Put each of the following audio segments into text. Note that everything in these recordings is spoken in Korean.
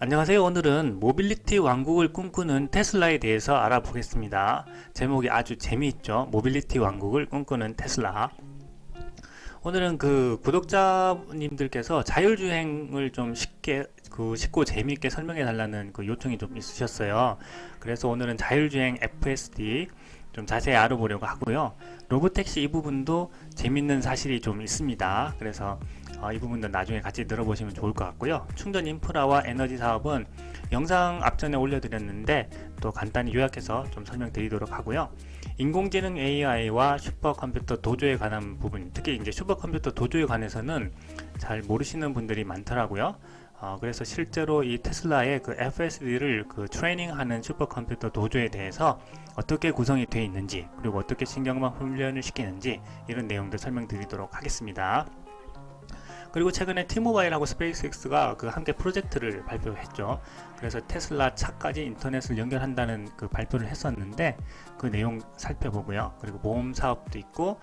안녕하세요. 오늘은 모빌리티 왕국을 꿈꾸는 테슬라에 대해서 알아보겠습니다. 제목이 아주 재미있죠. 모빌리티 왕국을 꿈꾸는 테슬라. 오늘은 구독자님들께서 자율주행을 좀 쉽고 재미있게 설명해 달라는 요청이 좀 있으셨어요. 그래서 오늘은 자율주행 FSD 좀 자세히 알아보려고 하고요. 로보택시 이 부분도 재밌는 사실이 좀 있습니다. 그래서 이 부분도 나중에 같이 들어보시면 좋을 것 같고요. 충전 인프라와 에너지 사업은 영상 앞전에 올려드렸는데 또 간단히 요약해서 좀 설명드리도록 하고요. 인공지능 AI와 슈퍼컴퓨터 도조에 관한 부분, 특히 이제 슈퍼컴퓨터 도조에 관해서는 잘 모르시는 분들이 많더라고요. 그래서 실제로 이 테슬라의 FSD를 트레이닝하는 슈퍼컴퓨터 도조에 대해서 어떻게 구성이 되어 있는지, 그리고 어떻게 신경망 훈련을 시키는지 이런 내용들 설명드리도록 하겠습니다. 그리고 최근에 T모바일하고 스페이스X가 함께 프로젝트를 발표했죠. 그래서 테슬라 차까지 인터넷을 연결한다는 발표를 했었는데 그 내용 살펴보고요. 그리고 보험 사업도 있고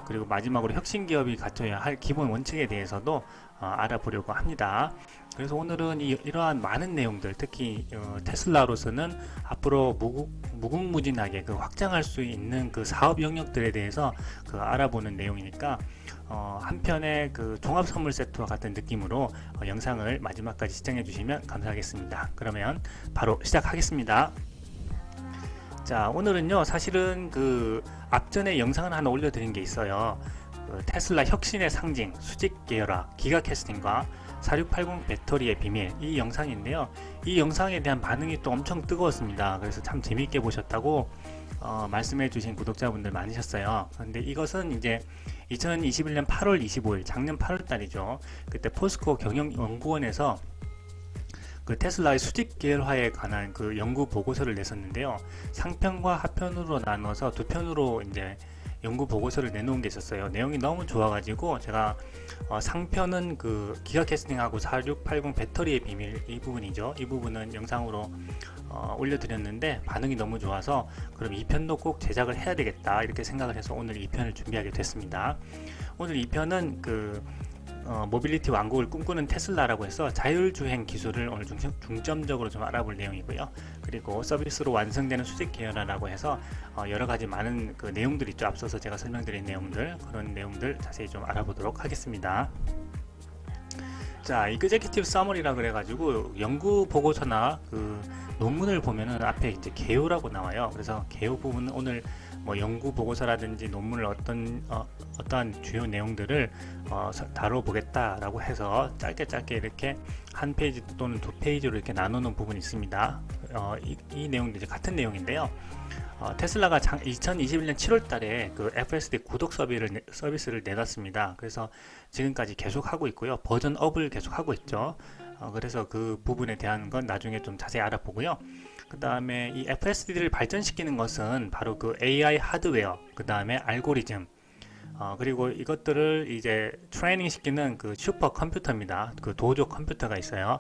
그리고 마지막으로 혁신 기업이 갖춰야 할 기본 원칙에 대해서도 알아보려고 합니다. 그래서 오늘은 이러한 많은 내용들, 특히 테슬라로서는 앞으로 무궁무진하게 확장할 수 있는 사업 영역들에 대해서 알아보는 내용이니까 한편의 종합 선물 세트와 같은 느낌으로 영상을 마지막까지 시청해 주시면 감사하겠습니다. 그러면 바로 시작하겠습니다. 자, 오늘은요, 사실은 앞전에 영상을 하나 올려드린 게 있어요. 테슬라 혁신의 상징, 수직 계열화, 기가 캐스팅과 4680 배터리의 비밀, 이 영상인데요. 이 영상에 대한 반응이 또 엄청 뜨거웠습니다. 그래서 참 재미있게 보셨다고 말씀해 주신 구독자분들 많으셨어요. 그런데 이것은 이제 2021년 8월 25일, 작년 8월 달이죠. 그때 포스코 경영연구원에서 테슬라의 수직 계열화에 관한 연구 보고서를 냈었는데요. 상편과 하편으로 나눠서 두 편으로 이제 연구 보고서를 내놓은 게 있었어요. 내용이 너무 좋아가지고 제가 상편은 기가 캐스팅하고 4680 배터리의 비밀, 이 부분이죠. 이 부분은 영상으로 올려드렸는데 반응이 너무 좋아서 그럼 2편도 꼭 제작을 해야 되겠다 이렇게 생각을 해서 오늘 2편을 준비하게 됐습니다. 오늘 2편은 모빌리티 왕국을 꿈꾸는 테슬라라고 해서 자율주행 기술을 오늘 중점적으로 좀 알아볼 내용이고요. 그리고 서비스로 완성되는 수직 계열화라고 해서 여러가지 많은 내용들이 있죠. 앞서서 제가 설명드린 내용들, 그런 내용들 자세히 좀 알아보도록 하겠습니다. 자, 이그제큐티브 서머리라 그래가지고 연구 보고서나 논문을 보면은 앞에 이제 개요라고 나와요. 그래서 개요 부분은 오늘 연구 보고서라든지 논문을 어떠한 주요 내용들을 다뤄보겠다라고 해서 짧게 이렇게 한 페이지 또는 두 페이지로 이렇게 나누는 부분이 있습니다. 이 내용도 이제 같은 내용인데요. 테슬라가 2021년 7월 달에 FSD 구독 서비스를 내놨습니다. 그래서 지금까지 계속 하고 있고요. 버전 업을 계속 하고 있죠. 그래서 그 부분에 대한 건 나중에 좀 자세히 알아보고요. 그 다음에 이 FSD를 발전시키는 것은 바로 AI 하드웨어, 그 다음에 알고리즘, 그리고 이것들을 이제 트레이닝 시키는 슈퍼 컴퓨터입니다. 도조 컴퓨터가 있어요.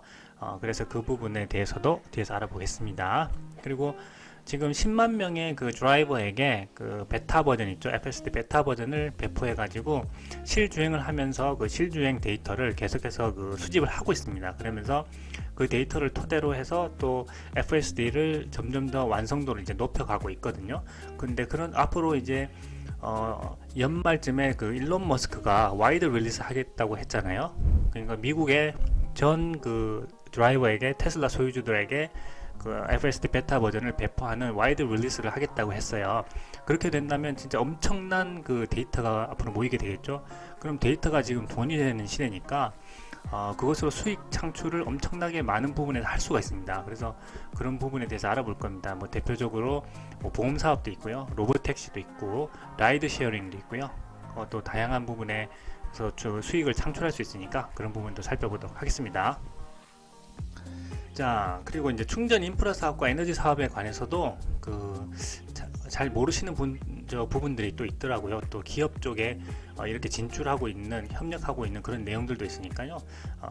그래서 그 부분에 대해서도 뒤에서 알아보겠습니다. 그리고 지금 10만 명의 드라이버에게 베타 버전 있죠. FSD 베타 버전을 배포해 가지고 실주행을 하면서 실주행 데이터를 계속해서 수집을 하고 있습니다. 그러면서 그 데이터를 토대로 해서 또 FSD를 점점 더 완성도를 이제 높여가고 있거든요. 근데 앞으로 이제 연말쯤에 일론 머스크가 와이드 릴리스 하겠다고 했잖아요. 그러니까 미국의 전 드라이버에게, 테슬라 소유주들에게 FSD 베타 버전을 배포하는 와이드 릴리스를 하겠다고 했어요. 그렇게 된다면 진짜 엄청난 데이터가 앞으로 모이게 되겠죠. 그럼 데이터가 지금 돈이 되는 시대니까 그것으로 수익 창출을 엄청나게 많은 부분에서 할 수가 있습니다. 그래서 그런 부분에 대해서 알아볼 겁니다. 대표적으로 보험 사업도 있고요, 로보택시도 있고, 라이드 쉐어링도 있고요. 또 다양한 부분에서 수익을 창출할 수 있으니까 그런 부분도 살펴보도록 하겠습니다. 자, 그리고 이제 충전 인프라 사업과 에너지 사업에 관해서도 잘 모르시는 부분들이 또 있더라고요. 또 기업 쪽에 이렇게 진출하고 있는, 협력하고 있는 그런 내용들도 있으니까요.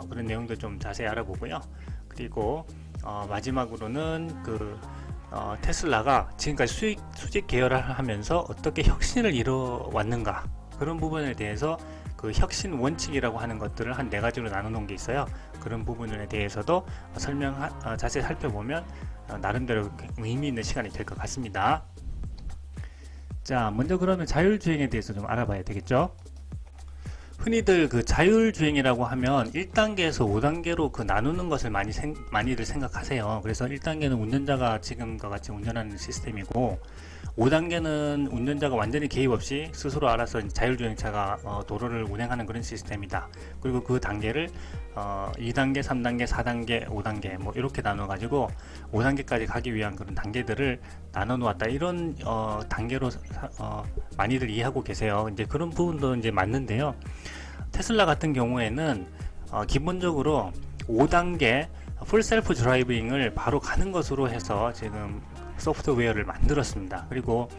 그런 내용들 좀 자세히 알아보고요. 그리고 마지막으로는 테슬라가 지금까지 수직 계열화를 하면서 어떻게 혁신을 이뤄왔는가, 그런 부분에 대해서 그 혁신 원칙이라고 하는 것들을 한 4가지로 나눠 놓은 게 있어요. 그런 부분에 대해서도 자세히 살펴보면 나름대로 의미 있는 시간이 될 것 같습니다. 자, 먼저 그러면 자율주행에 대해서 좀 알아봐야 되겠죠. 흔히들 그 자율주행이라고 하면 1단계에서 5단계로 그 나누는 것을 많이들 생각하세요. 그래서 1단계는 운전자가 지금과 같이 운전하는 시스템이고, 5단계는 운전자가 완전히 개입 없이 스스로 알아서 자율주행차가 도로를 운행하는 그런 시스템이다. 그리고 그 단계를 2단계, 3단계, 4단계, 5단계 뭐 이렇게 나눠 가지고 5단계까지 가기 위한 그런 단계들을 나눠 놓았다. 이런 단계로 많이들 이해하고 계세요. 이제 그런 부분도 이제 맞는데요. 테슬라 같은 경우에는 기본적으로 5단계 풀 셀프 드라이빙을 바로 가는 것으로 해서 지금 소프트웨어를 만들었습니다. 그리고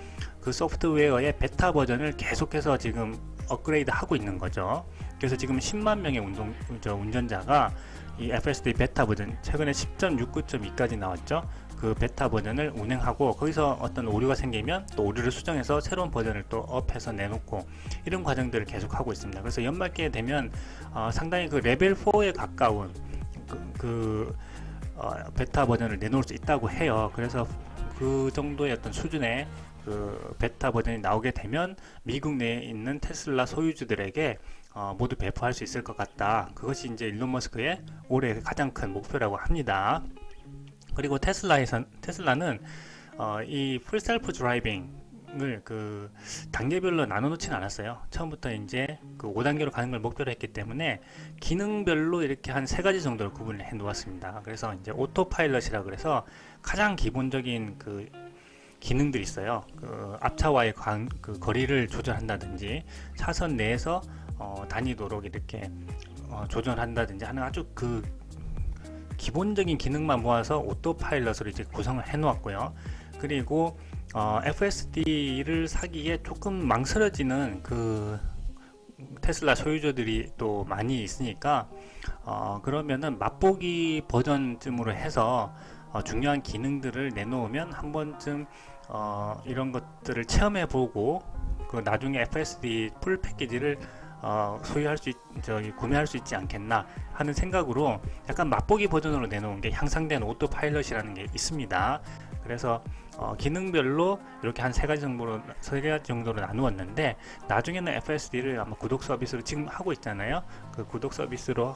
그 소프트웨어의 베타 버전을 계속해서 지금 업그레이드 하고 있는 거죠. 그래서 지금 10만 명의 운전자가 이 FSD 베타 버전, 최근에 10.69.2까지 나왔죠. 그 베타 버전을 운행하고, 거기서 어떤 오류가 생기면 또 오류를 수정해서 새로운 버전을 또 업해서 내놓고, 이런 과정들을 계속 하고 있습니다. 그래서 연말기에 되면 상당히 그 레벨 4에 가까운 베타 버전을 내놓을 수 있다고 해요. 그래서 그 정도의 어떤 수준의 그 베타 버전이 나오게 되면 미국 내에 있는 테슬라 소유주들에게 모두 배포할 수 있을 것 같다. 그것이 이제 일론 머스크의 올해 가장 큰 목표라고 합니다. 그리고 테슬라는 이 풀 셀프 드라이빙을 그 단계별로 나눠 놓지는 않았어요. 처음부터 이제 그 5단계로 가는 걸 목표로 했기 때문에 기능별로 이렇게 한 3가지 정도를 구분을 해 놓았습니다. 그래서 이제 오토파일럿이라 그래서 가장 기본적인 그 기능들이 있어요. 그 앞차와의 그 거리를 조절한다든지, 차선 내에서 다니도록 이렇게 조절한다든지 하는 아주 그 기본적인 기능만 모아서 오토파일럿으로 이제 구성을 해 놓았고요. 그리고 FSD를 사기에 조금 망설여지는 그 테슬라 소유자들이 또 많이 있으니까 그러면은 맛보기 버전쯤으로 해서 중요한 기능들을 내놓으면 한 번쯤 이런 것들을 체험해보고 그 나중에 FSD 풀 패키지를 구매할 수 있지 않겠나 하는 생각으로 약간 맛보기 버전으로 내놓은 게 향상된 오토파일럿이라는 게 있습니다. 그래서 기능별로 이렇게 한 3가지 정도로 나누었는데, 나중에는 FSD를 아마 구독 서비스로 지금 하고 있잖아요. 그 구독 서비스로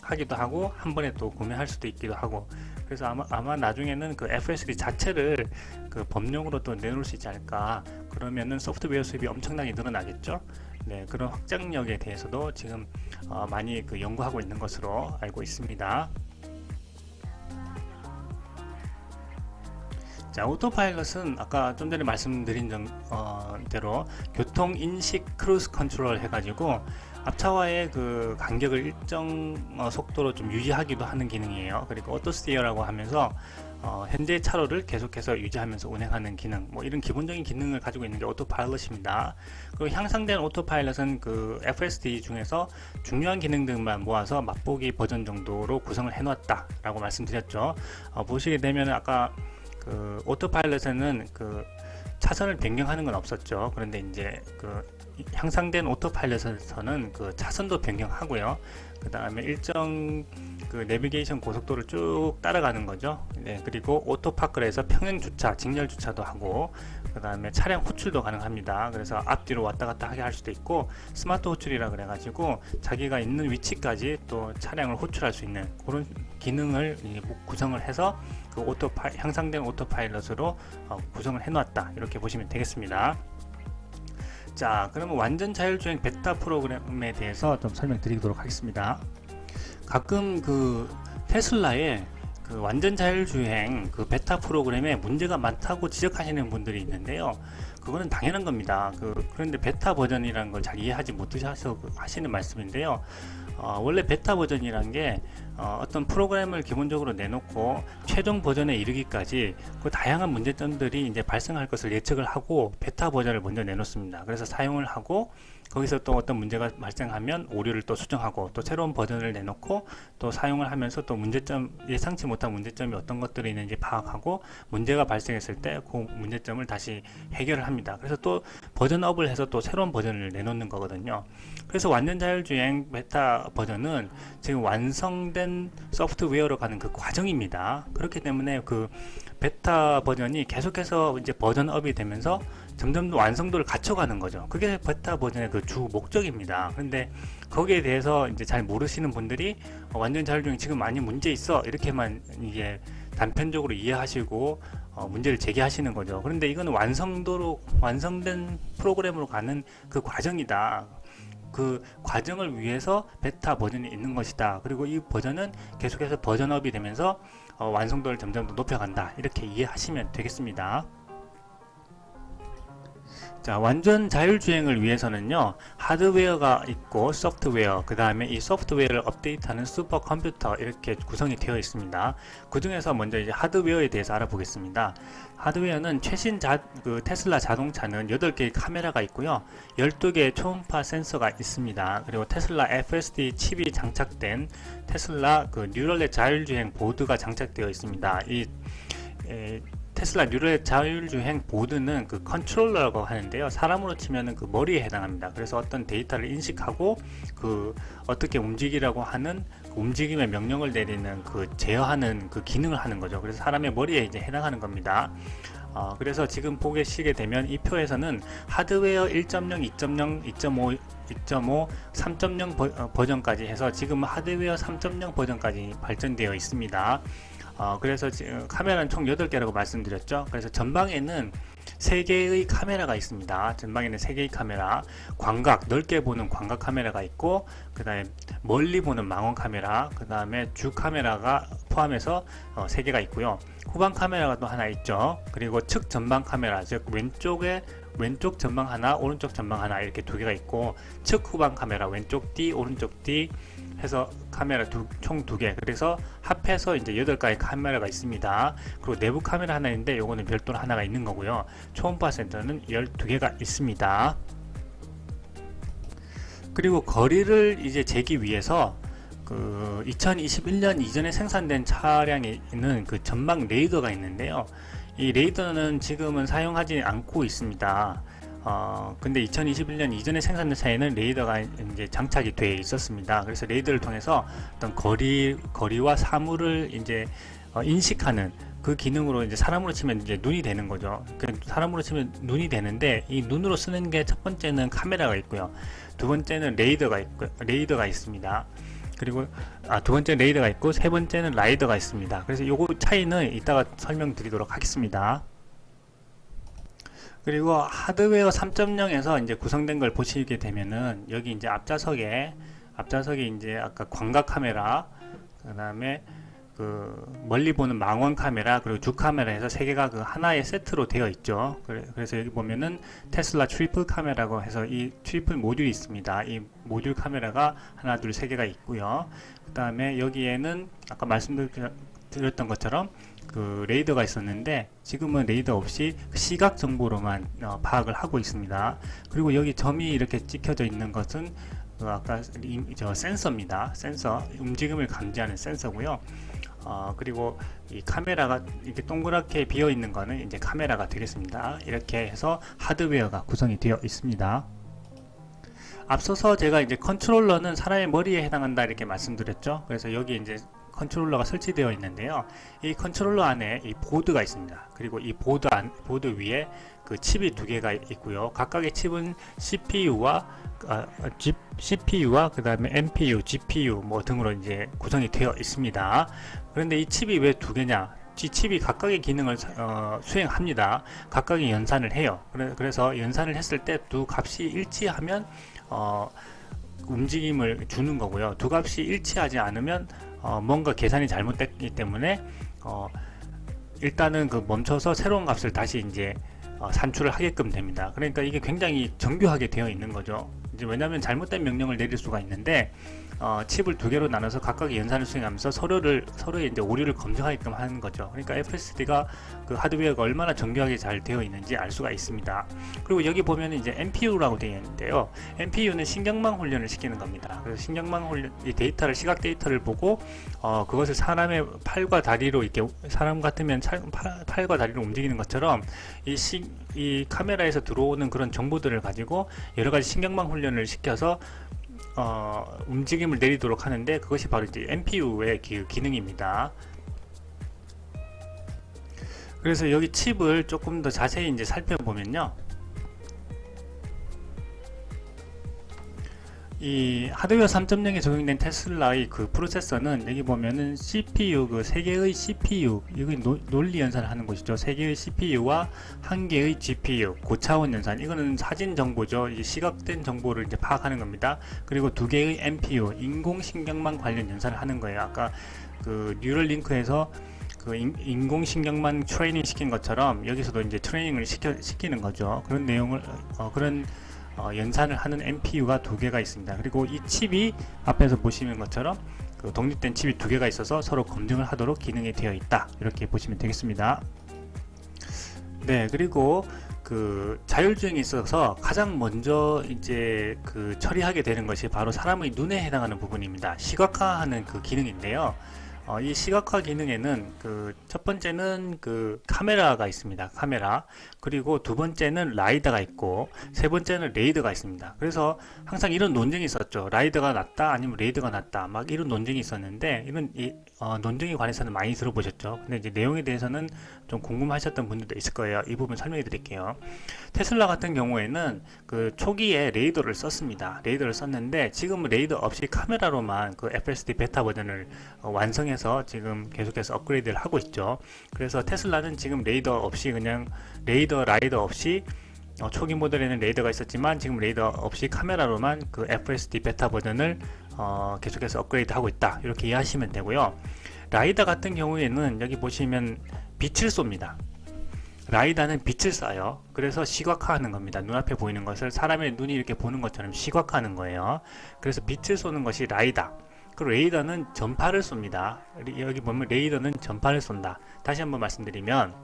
하기도 하고 한 번에 또 구매할 수도 있기도 하고, 그래서 아마 나중에는 그 FSD 자체를 그 범용으로 또 내놓을 수 있지 않을까. 그러면은 소프트웨어 수입이 엄청나게 늘어나겠죠. 네, 그런 확장력에 대해서도 지금 많이 그 연구하고 있는 것으로 알고 있습니다. 자, 오토파일럿은 아까 좀 전에 말씀드린 대로 교통 인식 크루즈 컨트롤 해가지고 앞차와의 그 간격을 일정 속도로 좀 유지하기도 하는 기능이에요. 그리고 오토스티어라고 하면서 현재 차로를 계속해서 유지하면서 운행하는 기능, 뭐 이런 기본적인 기능을 가지고 있는 게 오토파일럿입니다. 그리고 향상된 오토파일럿은 그 FSD 중에서 중요한 기능들만 모아서 맛보기 버전 정도로 구성을 해놨다라고 말씀드렸죠. 보시게 되면 아까 그 오토파일럿에는 그 차선을 변경하는 건 없었죠. 그런데 이제 그 향상된 오토파일럿에서는 그 차선도 변경하고요. 그 다음에 일정 그 내비게이션 고속도를 쭉 따라가는 거죠. 네, 그리고 오토파크를 해서 평행 주차, 직렬 주차도 하고, 그 다음에 차량 호출도 가능합니다. 그래서 앞뒤로 왔다 갔다 하게 할 수도 있고, 스마트 호출이라 그래가지고 자기가 있는 위치까지 또 차량을 호출할 수 있는 그런 기능을 구성을 해서 그 향상된 오토파일럿으로 구성을 해놨다, 이렇게 보시면 되겠습니다. 자, 그러면 완전 자율주행 베타 프로그램에 대해서 좀 설명드리도록 하겠습니다. 가끔 그 테슬라의 그 완전 자율주행 그 베타 프로그램에 문제가 많다고 지적하시는 분들이 있는데요. 그거는 당연한 겁니다. 그런데 베타 버전이라는 걸 잘 이해하지 못하셔서 하시는 말씀인데요. 원래 베타 버전이란 게 어떤 프로그램을 기본적으로 내놓고 최종 버전에 이르기까지 그 다양한 문제점들이 이제 발생할 것을 예측을 하고 베타 버전을 먼저 내놓습니다. 그래서 사용을 하고 거기서 또 어떤 문제가 발생하면 오류를 또 수정하고 또 새로운 버전을 내놓고 또 사용을 하면서 또 문제점, 예상치 못한 문제점이 어떤 것들이 있는지 파악하고 문제가 발생했을 때 그 문제점을 다시 해결을 합니다. 그래서 또 버전업을 해서 또 새로운 버전을 내놓는 거거든요. 그래서 완전 자율주행 베타 버전은 지금 완성된 소프트웨어로 가는 그 과정입니다. 그렇기 때문에 그 베타 버전이 계속해서 이제 버전업이 되면서 점점 더 완성도를 갖춰가는 거죠. 그게 베타 버전의 그 주 목적입니다. 그런데 거기에 대해서 이제 잘 모르시는 분들이 완전 자율주행 지금 많이 문제 있어 이렇게만 이게 단편적으로 이해하시고 문제를 제기하시는 거죠. 그런데 이건 완성된 프로그램으로 가는 그 과정이다. 그 과정을 위해서 베타 버전이 있는 것이다. 그리고 이 버전은 계속해서 버전업이 되면서 완성도를 점점 더 높여간다. 이렇게 이해하시면 되겠습니다. 자, 완전 자율주행을 위해서는요, 하드웨어가 있고 소프트웨어, 그 다음에 이 소프트웨어를 업데이트하는 슈퍼컴퓨터 이렇게 구성이 되어 있습니다. 그 중에서 먼저 이제 하드웨어에 대해서 알아보겠습니다. 하드웨어는 최신 테슬라 자동차는 8개의 카메라가 있고요, 12개의 초음파 센서가 있습니다. 그리고 테슬라 FSD 칩이 장착된 테슬라 뉴럴넷 자율주행 보드가 장착되어 있습니다. 테슬라 뉴럴넷 자율주행 보드는 그 컨트롤러라고 하는데요. 사람으로 치면은 그 머리에 해당합니다. 그래서 어떤 데이터를 인식하고 그 어떻게 움직이라고 하는 그 움직임의 명령을 내리는 그 제어하는 그 기능을 하는 거죠. 그래서 사람의 머리에 이제 해당하는 겁니다. 그래서 지금 보시게 되면 이 표에서는 하드웨어 1.0, 2.0, 2.5, 2.5, 3.0 버전까지 해서 지금 하드웨어 3.0 버전까지 발전되어 있습니다. 그래서 카메라는 총 8개라고 말씀드렸죠. 그래서 전방에는 3개의 카메라가 있습니다. 전방에는 3개의 카메라, 광각, 넓게 보는 광각 카메라가 있고, 그 다음에 멀리 보는 망원 카메라, 그 다음에 주 카메라가 포함해서 3개가 있고요. 후방 카메라가 또 하나 있죠. 그리고 측 전방 카메라, 즉 왼쪽 전방 하나, 오른쪽 전방 하나 이렇게 2개가 있고, 측 후방 카메라, 왼쪽 뒤, 오른쪽 뒤 해서 카메라 총 2개. 그래서 합해서 이제 8가지 카메라가 있습니다. 그리고 내부 카메라 하나 있는데 요거는 별도로 하나가 있는 거고요. 초음파 센터는 12개가 있습니다. 그리고 거리를 이제 재기 위해서 2021년 이전에 생산된 차량에 있는 그 전방 레이더가 있는데요. 이 레이더는 지금은 사용하지 않고 있습니다. 근데 2021년 이전에 생산된 차에는 레이더가 이제 장착이 되어 있었습니다. 그래서 레이더를 통해서 어떤 거리와 사물을 이제 인식하는 그 기능으로 이제 사람으로 치면 이제 눈이 되는 거죠. 사람으로 치면 눈이 되는데 이 눈으로 쓰는 게 첫 번째는 카메라가 있고요. 두 번째는 레이더가 있습니다. 그리고 두 번째 레이더가 있고 세 번째는 라이더가 있습니다. 그래서 요거 차이는 이따가 설명드리도록 하겠습니다. 그리고 하드웨어 3.0에서 이제 구성된 걸 보시게 되면은 여기 이제 앞좌석에 이제 아까 광각 카메라, 그 다음에 그 멀리 보는 망원 카메라, 그리고 주 카메라 해서 3개가 그 하나의 세트로 되어 있죠. 그래서 여기 보면은 테슬라 트리플 카메라고 해서 이 트리플 모듈이 있습니다. 이 모듈 카메라가 하나, 둘, 3개가 있고요. 그 다음에 여기에는 아까 말씀드렸던 것처럼 그 레이더가 있었는데 지금은 레이더 없이 시각 정보로만 파악을 하고 있습니다. 그리고 여기 점이 이렇게 찍혀져 있는 것은 아까 센서입니다. 센서, 움직임을 감지하는 센서고요. 그리고 이 카메라가 이렇게 동그랗게 비어 있는 거는 이제 카메라가 되겠습니다. 이렇게 해서 하드웨어가 구성이 되어 있습니다. 앞서서 제가 이제 컨트롤러는 사람의 머리에 해당한다 이렇게 말씀드렸죠. 그래서 여기 이제 컨트롤러가 설치되어 있는데요. 이 컨트롤러 안에 이 보드가 있습니다. 그리고 이 보드 위에 그 칩이 2개가 있고요. 각각의 칩은 CPU와 그 다음에 NPU, GPU 뭐 등으로 이제 구성이 되어 있습니다. 그런데 이 칩이 왜 2개냐? 이 칩이 각각의 기능을 수행합니다. 각각의 연산을 해요. 그래서 연산을 했을 때 두 값이 일치하면 움직임을 주는 거고요. 두 값이 일치하지 않으면 뭔가 계산이 잘못됐기 때문에 일단은 멈춰서 새로운 값을 다시 이제 산출을 하게끔 됩니다. 그러니까 이게 굉장히 정교하게 되어 있는 거죠. 이제 왜냐하면 잘못된 명령을 내릴 수가 있는데 칩을 두 개로 나눠서 각각의 연산을 수행하면서 서로의 이제 오류를 검증하게끔 하는 거죠. 그러니까 FSD가 그 하드웨어가 얼마나 정교하게 잘 되어 있는지 알 수가 있습니다. 그리고 여기 보면 이제 NPU라고 되어 있는데요. NPU는 신경망 훈련을 시키는 겁니다. 그래서 신경망 훈련, 이 데이터를 시각 데이터를 보고 그것을 사람의 팔과 다리로 이렇게 사람 같으면 팔과 다리로 움직이는 것처럼 이 카메라에서 들어오는 그런 정보들을 가지고 여러 가지 신경망 훈련을 시켜서 움직임을 내리도록 하는데 그것이 바로 이제 NPU의 기능입니다. 그래서 여기 칩을 조금 더 자세히 이제 살펴보면요. 이 하드웨어 3.0에 적용된 테슬라의 그 프로세서는 여기 보면은 CPU 그 3개의 CPU, 이거 논리 연산을 하는 곳이죠. 3개의 CPU와 1개의 GPU, 고차원 연산. 이거는 사진 정보죠. 이 시각된 정보를 이제 파악하는 겁니다. 그리고 2개의 NPU, 인공신경망 관련 연산을 하는 거예요. 아까 그 뉴럴링크에서 그 인공신경망 트레이닝 시킨 것처럼 여기서도 이제 트레이닝을 시키는 거죠. 그런 내용을 연산을 하는 NPU가 2개가 있습니다. 그리고 이 칩이 앞에서 보시는 것처럼 그 독립된 칩이 2개가 있어서 서로 검증을 하도록 기능이 되어 있다. 이렇게 보시면 되겠습니다. 네, 그리고 그 자율주행에 있어서 가장 먼저 이제 그 처리하게 되는 것이 바로 사람의 눈에 해당하는 부분입니다. 시각화하는 그 기능인데요. 이 시각화 기능에는 그 첫 번째는 그 카메라가 있습니다. 카메라. 그리고 두 번째는 라이다가 있고 세 번째는 레이더가 있습니다. 그래서 항상 이런 논쟁이 있었죠. 라이더가 낫다 아니면 레이더가 낫다 막 이런 논쟁이 있었는데 이런 논쟁에 관해서는 많이 들어보셨죠. 근데 이제 내용에 대해서는 좀 궁금하셨던 분들도 있을 거예요. 이 부분 설명해 드릴게요. 테슬라 같은 경우에는 그 초기에 레이더를 썼습니다. 레이더를 썼는데 지금은 레이더 없이 카메라로만 그 FSD 베타 버전을 완성해서 지금 계속해서 업그레이드를 하고 있죠. 그래서 테슬라는 지금 레이더 없이 그냥 라이더 없이 초기 모델에는 레이더가 있었지만 지금 레이더 없이 카메라로만 그 FSD 베타 버전을 계속해서 업그레이드 하고 있다. 이렇게 이해하시면 되고요. 라이더 같은 경우에는 여기 보시면 빛을 쏩니다. 라이다는 빛을 쏴요. 그래서 시각화하는 겁니다. 눈앞에 보이는 것을 사람의 눈이 이렇게 보는 것처럼 시각화하는 거예요. 그래서 빛을 쏘는 것이 라이다. 그리고 레이더는 전파를 쏩니다. 여기 보면 레이더는 전파를 쏜다. 다시 한번 말씀드리면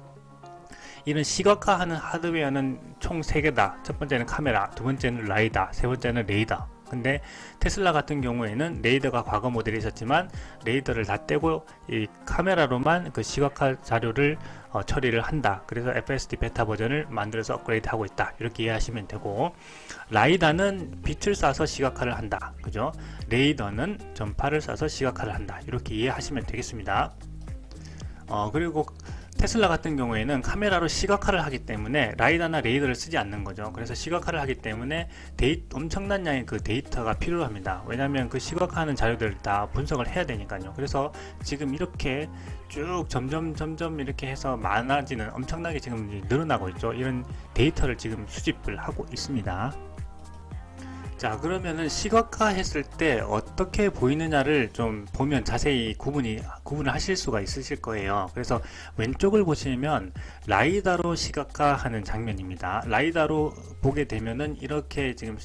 이런 시각화하는 하드웨어는 총 3개다. 첫 번째는 카메라, 두 번째는 라이다, 세 번째는 레이더. 근데 테슬라 같은 경우에는 레이더가 과거 모델이 있었지만 레이더를 다 떼고 이 카메라로만 그 시각화 자료를 처리를 한다. 그래서 FSD 베타 버전을 만들어서 업그레이드 하고 있다. 이렇게 이해하시면 되고, 라이다는 빛을 쏴서 시각화를 한다. 그죠? 레이더는 전파를 쏴서 시각화를 한다. 이렇게 이해하시면 되겠습니다. 그리고 테슬라 같은 경우에는 카메라로 시각화를 하기 때문에 라이다나 레이더를 쓰지 않는 거죠. 그래서 시각화를 하기 때문에 엄청난 양의 그 데이터가 필요합니다. 왜냐하면 그 시각화하는 자료들을 다 분석을 해야 되니까요. 그래서 지금 이렇게 쭉 점점 이렇게 해서 많아지는, 엄청나게 지금 늘어나고 있죠. 이런 데이터를 지금 수집을 하고 있습니다. 자, 그러면은 시각화 했을 때 어떻게 보이느냐를 좀 보면 자세히 구분을 하실 수가 있으실 거예요. 그래서 왼쪽을 보시면 라이다로 시각화하는 장면입니다. 라이다로 보게 되면은 이렇게 지금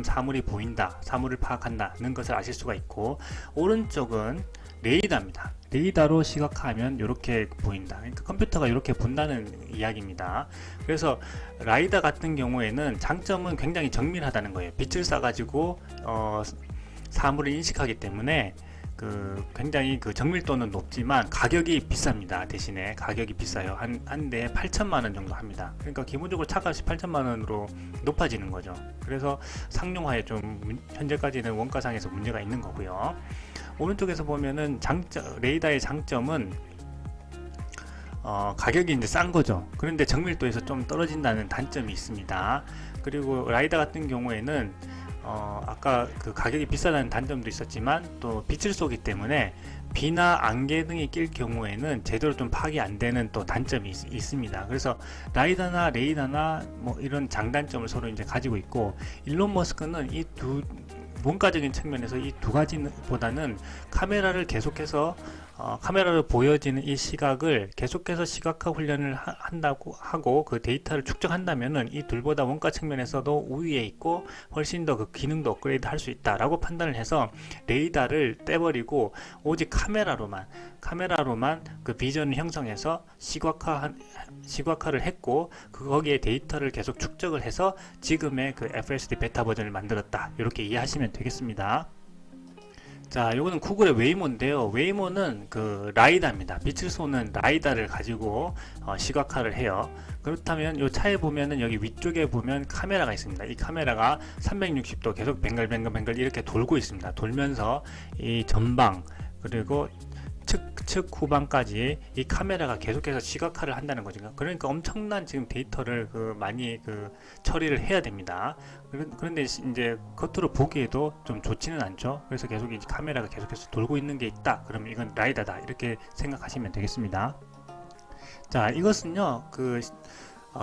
사물이 보인다, 사물을 파악한다는 것을 아실 수가 있고, 오른쪽은 레이더입니다. 레이더로 시각화하면 이렇게 보인다. 그러니까 컴퓨터가 이렇게 본다는 이야기입니다. 그래서 라이더 같은 경우에는 장점은 굉장히 정밀하다는 거예요. 빛을 쏴가지고 사물을 인식하기 때문에 굉장히 그 정밀도는 높지만 가격이 비쌉니다. 대신에 가격이 비싸요. 한 대에 8천만 원 정도 합니다. 그러니까 기본적으로 차값이 8천만 원으로 높아지는 거죠. 그래서 상용화에 좀 현재까지는 원가상에서 문제가 있는 거고요. 오른쪽에서 보면은 레이더의 장점은 가격이 이제 싼 거죠. 그런데 정밀도에서 좀 떨어진다는 단점이 있습니다. 그리고 라이더 같은 경우에는 아까 그 가격이 비싸다는 단점도 있었지만 또 빛을 쏘기 때문에 비나 안개 등이 낄 경우에는 제대로 좀 파악이 안 되는 또 단점이 있습니다. 그래서 라이더나 레이더나 뭐 이런 장단점을 서로 이제 가지고 있고, 일론 머스크는 이 두 원가적인 측면에서 이 두 가지보다는 카메라를 계속해서 카메라로 보여지는 이 시각을 계속해서 시각화 훈련을 한다고 하고 그 데이터를 축적한다면은 이 둘보다 원가 측면에서도 우위에 있고 훨씬 더 그 기능도 업그레이드 할 수 있다라고 판단을 해서 레이더를 떼버리고 오직 카메라로만 그 비전을 형성해서 시각화를 했고 거기에 데이터를 계속 축적을 해서 지금의 그 FSD 베타 버전을 만들었다, 이렇게 이해하시면 되겠습니다. 자, 요거는 구글의 웨이모인데요. 웨이모는 그 라이다입니다. 빛을 쏘는 라이다를 가지고 시각화를 해요. 그렇다면 요 차에 보면은 여기 위쪽에 보면 카메라가 있습니다. 이 카메라가 360도 계속 뱅글뱅글 이렇게 돌고 있습니다. 돌면서 이 전방 그리고 측 후방까지 이 카메라가 계속해서 시각화를 한다는 거죠. 그러니까 엄청난 지금 데이터를 많이 처리를 해야 됩니다. 그런데 이제 겉으로 보기에도 좀 좋지는 않죠. 그래서 계속 이 카메라가 계속해서 돌고 있는 게 있다, 그러면 이건 라이다다, 이렇게 생각하시면 되겠습니다. 자, 이것은요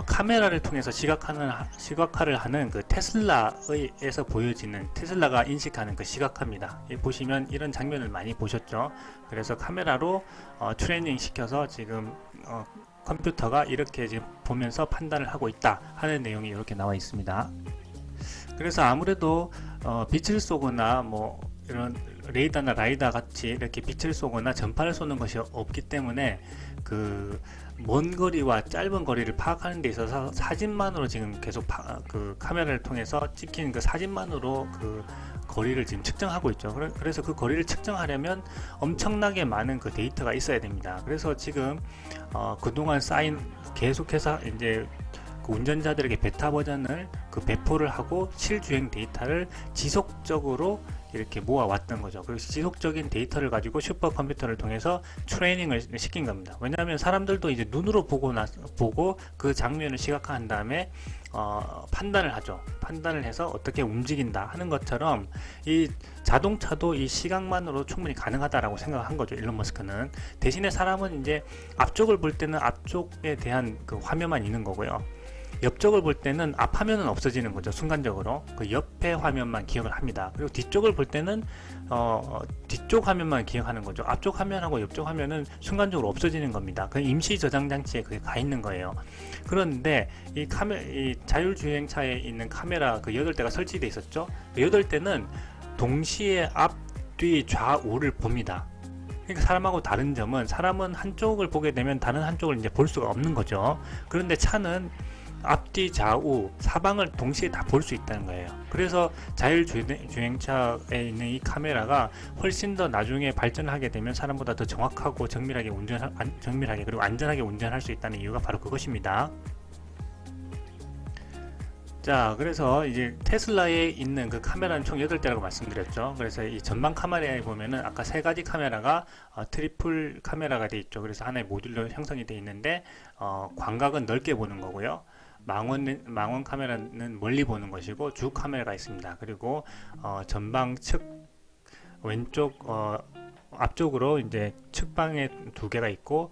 카메라를 통해서 시각화를 하는 그 테슬라에서 보여지는, 테슬라가 인식하는 그 시각화입니다. 보시면 이런 장면을 많이 보셨죠. 그래서 카메라로 트레이닝 시켜서 지금 컴퓨터가 이렇게 지금 보면서 판단을 하고 있다 하는 내용이 이렇게 나와 있습니다. 그래서 아무래도 빛을 쏘거나 뭐 이런 레이더나 라이다 같이 이렇게 빛을 쏘거나 전파를 쏘는 것이 없기 때문에 그 먼 거리와 짧은 거리를 파악하는 데 있어서 사진만으로 지금 계속 그 카메라를 통해서 찍힌 그 사진만으로 그 거리를 지금 측정하고 있죠. 그래서 그 거리를 측정하려면 엄청나게 많은 그 데이터가 있어야 됩니다. 그래서 지금 그동안 쌓인, 계속해서 이제 그 운전자들에게 베타 버전을 배포를 하고 실주행 데이터를 지속적으로 이렇게 모아왔던 거죠. 그래서 지속적인 데이터를 가지고 슈퍼컴퓨터를 통해서 트레이닝을 시킨 겁니다. 왜냐하면 사람들도 이제 눈으로 보고 그 장면을 시각화한 다음에 판단을 하죠. 판단을 해서 어떻게 움직인다 하는 것처럼 이 자동차도 이 시각만으로 충분히 가능하다라고 생각한 거죠, 일론 머스크는. 대신에 사람은 이제 앞쪽을 볼 때는 앞쪽에 대한 그 화면만 있는 거고요. 옆쪽을 볼 때는 앞 화면은 없어지는 거죠. 순간적으로 그 옆에 화면만 기억을 합니다. 그리고 뒤쪽을 볼 때는 뒤쪽 화면만 기억하는 거죠. 앞쪽 화면하고 옆쪽 화면은 순간적으로 없어지는 겁니다. 그 임시 저장 장치에 그게 가 있는 거예요. 그런데 이 자율주행차에 있는 카메라 그 8대가 설치되어 있었죠. 8대는 동시에 앞, 뒤, 좌우를 봅니다. 그러니까 사람하고 다른 점은, 사람은 한쪽을 보게 되면 다른 한쪽을 이제 볼 수가 없는 거죠. 그런데 차는 앞뒤 좌우 사방을 동시에 다 볼 수 있다는 거예요. 그래서 자율주행차에 있는 이 카메라가 훨씬 더 나중에 발전을 하게 되면 사람보다 더 정확하고 정밀하게 그리고 안전하게 운전할 수 있다는 이유가 바로 그것입니다. 자, 그래서 이제 테슬라에 있는 그 카메라는 총 8대라고 말씀드렸죠. 그래서 이 전방 카메라에 보면은 아까 3가지 카메라가 트리플 카메라가 되어 있죠. 그래서 하나의 모듈로 형성이 되어 있는데 광각은 넓게 보는 거고요. 망원 카메라는 멀리 보는 것이고, 주 카메라가 있습니다. 그리고 전방 측 왼쪽 앞쪽으로 이제 측방에 2개가 있고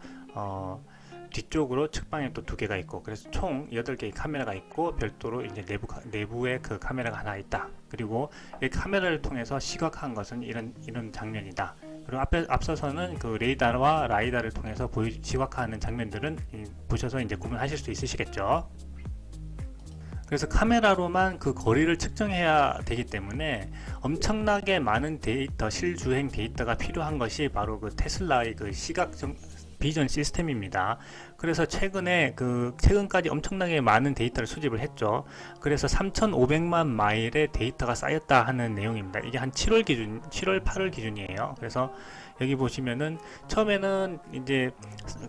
뒤쪽으로 측방에 또 2개가 있고, 그래서 총 8개의 카메라가 있고 별도로 이제 내부에 그 카메라가 하나 있다. 그리고 이 카메라를 통해서 시각화한 것은 이런 장면이다. 그리고 앞서서는 그 레이더와 라이다를 통해서 시각화하는 장면들은 보셔서 이제 구분하실 수 있으시겠죠. 그래서 카메라로만 그 거리를 측정해야 되기 때문에 엄청나게 많은 데이터, 실주행 데이터가 필요한 것이 바로 그 테슬라의 그 비전 시스템입니다. 그래서 최근까지 엄청나게 많은 데이터를 수집을 했죠. 그래서 3,500만 마일의 데이터가 쌓였다 하는 내용입니다. 이게 한 7월 8월 기준이에요. 그래서 여기 보시면은 처음에는 이제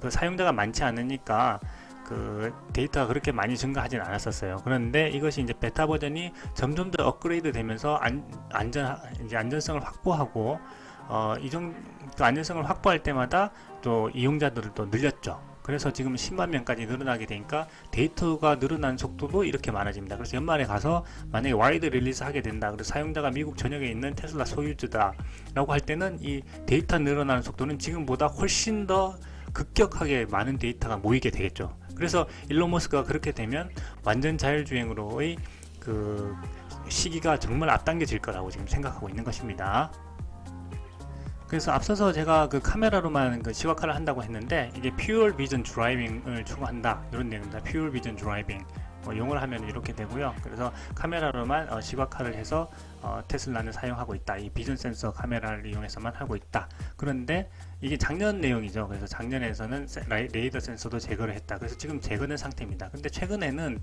그 사용자가 많지 않으니까 그 데이터가 그렇게 많이 증가하진 않았었어요. 그런데 이것이 이제 베타 버전이 점점 더 업그레이드 되면서 안전성을 확보하고 이 정도 안전성을 확보할 때마다 또 이용자들을 또 늘렸죠. 그래서 지금 10만 명까지 늘어나게 되니까 데이터가 늘어나는 속도도 이렇게 많아집니다. 그래서 연말에 가서 만약에 와이드 릴리즈 하게 된다, 그래서 사용자가 미국 전역에 있는 테슬라 소유주다 라고 할 때는 이 데이터 늘어나는 속도는 지금보다 훨씬 더 급격하게 많은 데이터가 모이게 되겠죠. 그래서 일론 머스크가 그렇게 되면 완전 자율주행으로의 그 시기가 정말 앞당겨질 거라고 지금 생각하고 있는 것입니다. 그래서 앞서서 제가 그 카메라로만 그 시각화를 한다고 했는데 이게 퓨어 비전 드라이빙을 추구한다 이런 내용입니다. 퓨어 비전 드라이빙 용어를 하면 이렇게 되고요. 그래서 카메라로만 시각화를 해서 테슬라는 사용하고 있다. 이 비전 센서 카메라를 이용해서만 하고 있다. 그런데 이게 작년 내용이죠. 그래서 작년에서는 레이더 센서도 제거를 했다. 그래서 지금 제거된 상태입니다. 근데 최근에는